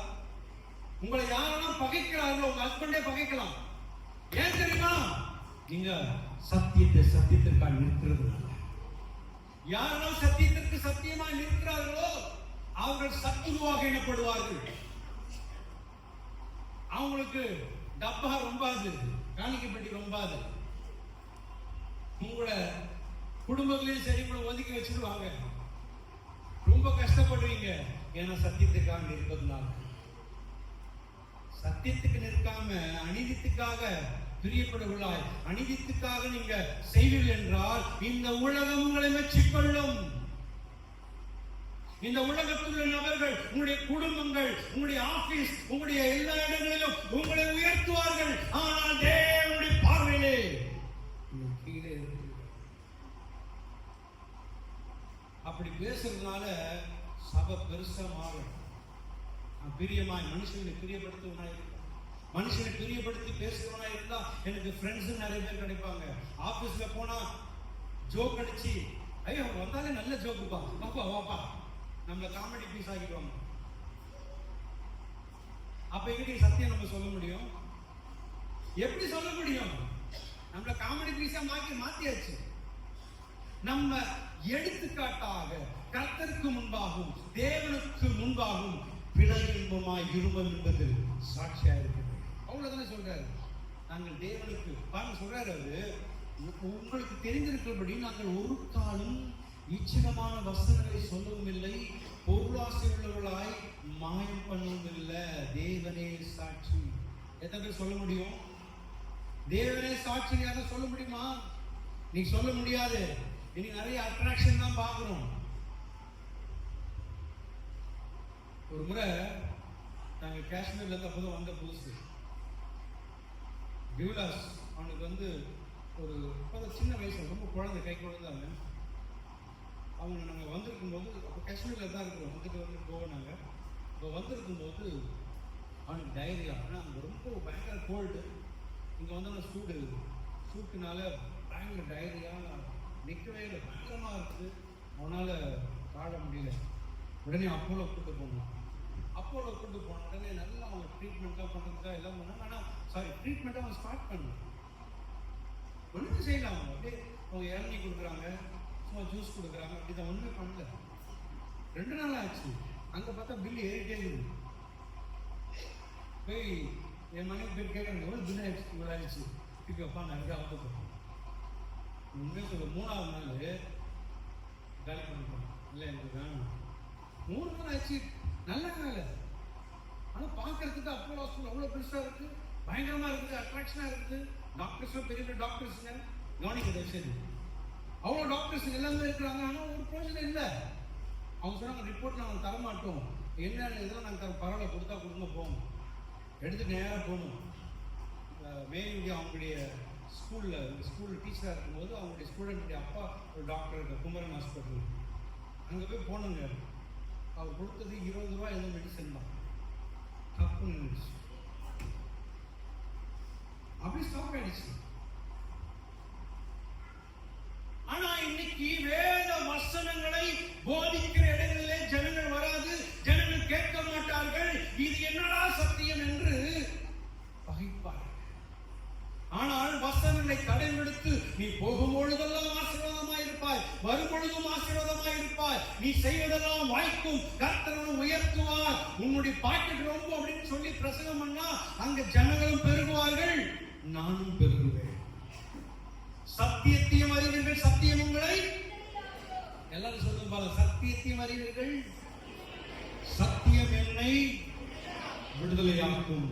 உங்களை யாரெல்லாம் பகைக்கிறாங்களோ, உங்க ஹஸ்பண்டே பகைக்கலாம். ஏன் தெரியுமா? நீங்க சத்தியத்திற்காக நிற்கிறது. யாரெல்லாம் சத்தியத்திற்கு சத்தியமாக நிற்கிறார்களோ அவர்கள் சத்துருவாக எண்ணப்படுவார்கள். அவங்களுக்கு டப்பா ரொம்பாது, காணிக்கப்பட்டி ரொம்பாது. உங்களோட குடும்பங்களையும் சரி உங்களை ஒதுக்கி வச்சிருவாங்க. ரொம்ப கஷ்டப்படுவீங்க. ஏன்னா சத்தியத்துக்காக நிற்பதுனால. சத்தியத்துக்கு நிற்காம அநீதித்துக்காக பிரியப்படுவீர்களாய், அநீதித்துக்காக நீங்க செய்வீர்கள் என்றால் இந்த உலகம் உங்களை மெச்சிக்கொள்ளும். இந்த உலகத்தில் உள்ள நபர்கள், உங்களுடைய குடும்பங்கள், உங்களுடைய ஆபீஸ், உங்களுடைய எல்லா இடங்களிலும் உங்களை உயர்த்துவார்கள். ஆனால் தேவனுடைய பார்வையிலே கீழே அப்படி பேசுறதுனால சபை பெருசா மாறும். பிரியமாய் மனுஷனை பிரியப்படுத்துவனா இருக்கும். மனுஷனை பிரியப்படுத்தி பேசுறவனா இருந்தா எனக்கு ஃப்ரெண்ட்ஸ் நிறைய பேர் கிடைப்பாங்க. ஆபீஸ்ல போனா ஜோக் அடிச்சு, ஐயோ வந்தாலே நல்ல ஜோக்குப்பா, வாப்பா வாப்பா, நம்மள காமெடி பீஸ் ஆகிடுவாங்க. அப்ப எங்க சத்தியம் நம்ம சொல்ல முடியும்? எப்படி சொல்ல முடியும்? நம்மள காமெடி பீஸா மாத்தியாச்சு. நம்ம எடுத்துக்காட்டாக கர்த்தருக்கு முன்பாகவும் தேவனுக்கு முன்பாகவும் பிழை இன்பமாய் இருமல் என்பது சாட்சியா இருக்குது. அவ்வளவுதானே சொல்றாரு. நாங்கள் தேவனுக்கு பாருங்க சொல்றாரு அவரு, உங்களுக்கு தெரிந்திருக்கிறபடி நாங்கள் ஒரு காலம் இச்சிதமான வசனங்களை சொல்லவும் இல்லை, பொருளாசை உள்ளவர்களாய் மாயம் பண்ணவும் இல்லை. தேவனே சாட்சி. எத்தனை பேர் சொல்ல முடியும்? தேவனே சாட்சி யாரும் சொல்ல முடியுமா? நீ சொல்ல முடியாது. இன்னைக்கு நிறைய அட்ராக்ஷன் தான் பார்க்கிறோம். ஒரு முறை நாங்கள் காஷ்மீர்ல இருந்து அப்போதான் வந்த புதுசு. டியூலாஸ் அவனுக்கு வந்து ஒரு சின்ன வயசு, ரொம்ப குழந்தை, கை குழந்தை. அவங்க நாங்கள் வந்திருக்கும் போது, அப்போ காஷ்மீரில் தான் இருக்கிறோம், வந்துட்டு போவோம். நாங்கள் இப்போ வந்திருக்கும் போது அவனுக்கு டைரியா. ஆனால் அங்கே ரொம்ப பயங்கர கோல்டு. இங்கே வந்து சூட்டுனால பயங்கர டைரியா, நிற்கவே இல்லை, பயங்கரமாக இருக்குது. அவனால் வாழ முடியல. உடனே அப்போலோ கூப்பிட்டு போனோம். அப்போலோ கூப்பிட்டு போன உடனே நல்லா அவங்க ட்ரீட்மெண்ட்டாக பண்ணுறதுக்காக எல்லாம் பண்ணாங்க. ஆனால் ட்ரீட்மெண்ட்டாக அவங்க ஸ்டார்ட் பண்ணணும், ஒன்றுமே செய்யலாம். அவங்க அப்படியே அவங்க இளநீ கொடுக்குறாங்க, சும்மா ஜூஸ் கொடுக்குறாங்க, அப்படி தான் ஒன்றுமே பண்ணல. 2 நாள் ஆச்சு. அங்கே பார்த்தா பில் ஏறிட்டே இருக்குது. போய் என் மனைவி போய் கேட்குறாங்க, எவ்வளோ பில் ஆயிடுச்சு? இவ்வளோ ஆயிடுச்சு. இப்படி அப்பா நான் எங்கே வந்து உண்மையை சொல்ல 3ஆவது நாள் காலி பண்ணிப்போம். இல்லை எனக்கு வேணும். 3 நாள் ஆச்சு. நல்ல வேலை. ஆனால் பார்க்கறதுக்கு அப்போலோ ஹாஸ்பிட்டல் அவ்வளோ பெருசாக இருக்கு, பயங்கரமா இருக்குது, அட்ராக்ஷனா இருக்குது. டாக்டர்ஸும் பெரிய பெரிய டாக்டர்ஸுங்க, கவனிக்க தயவுசெய்து. அவ்வளோ டாக்டர்ஸ் எல்லாமே இருக்கிறாங்க. ஆனால் ஒரு பிரயோஜனம் இல்லை. அவங்க சொன்னாங்க ரிப்போர்ட் நாங்கள் தரமாட்டோம், என்னென்ன இதெல்லாம் நாங்கள் பரவாயில்ல, கொடுத்தா கொடுங்க போகணும். எடுத்து நேராக போகணும். மேலுடைய அவங்களுடைய ஸ்கூல் டீச்சராக இருக்கும்போது அவங்களுடைய ஸ்டூடெண்ட்டுடைய அப்பா ஒரு டாக்டர் இருக்க குமரன் ஹாஸ்பிட்டல், அங்கே போய் போனோங்க. அவர் கொடுத்தது 20 ரூபா ஏதோ மெடிசன் தான். தப்பு நின்றுச்சு, அப்படி ஸ்டாப் ஆயிடுச்சு. ஆனா இன்னைக்கு வேத வசனங்களை போதிக்கிற இடங்களிலே ஜனங்கள் வராது, ஜனங்கள் கேட்க மாட்டார்கள். இது என்னடா சத்தியம் என்று பகைப்பார்கள். ஆனால் வசனங்களை கடைபிடித்து நீ போகும்பொழுதெல்லாம் ஆசீர்வாதமாய் இருப்பாய், வரும்பொழுதும் ஆசீர்வாதமாய் இருப்பாய், நீ செய்வதெல்லாம் வாய்க்கும், கர்த்தர் உயர்த்துவார், உன்னுடைய பாக்கெட் ரொம்ப அப்படின்னு சொல்லி பிரசங்கம் பண்ணா அங்க ஜனங்களும் பெருகுவார்கள், நானும் பெருகுவேன். சத்தியத்தையும் அறிவீர்கள், சத்தியம் உங்களை, எல்லாரும் சொல்லும் பாருங்க, சத்தியத்தையும் அறிவீர்கள், சத்தியம் என்னை விடுதலையாக்கும்.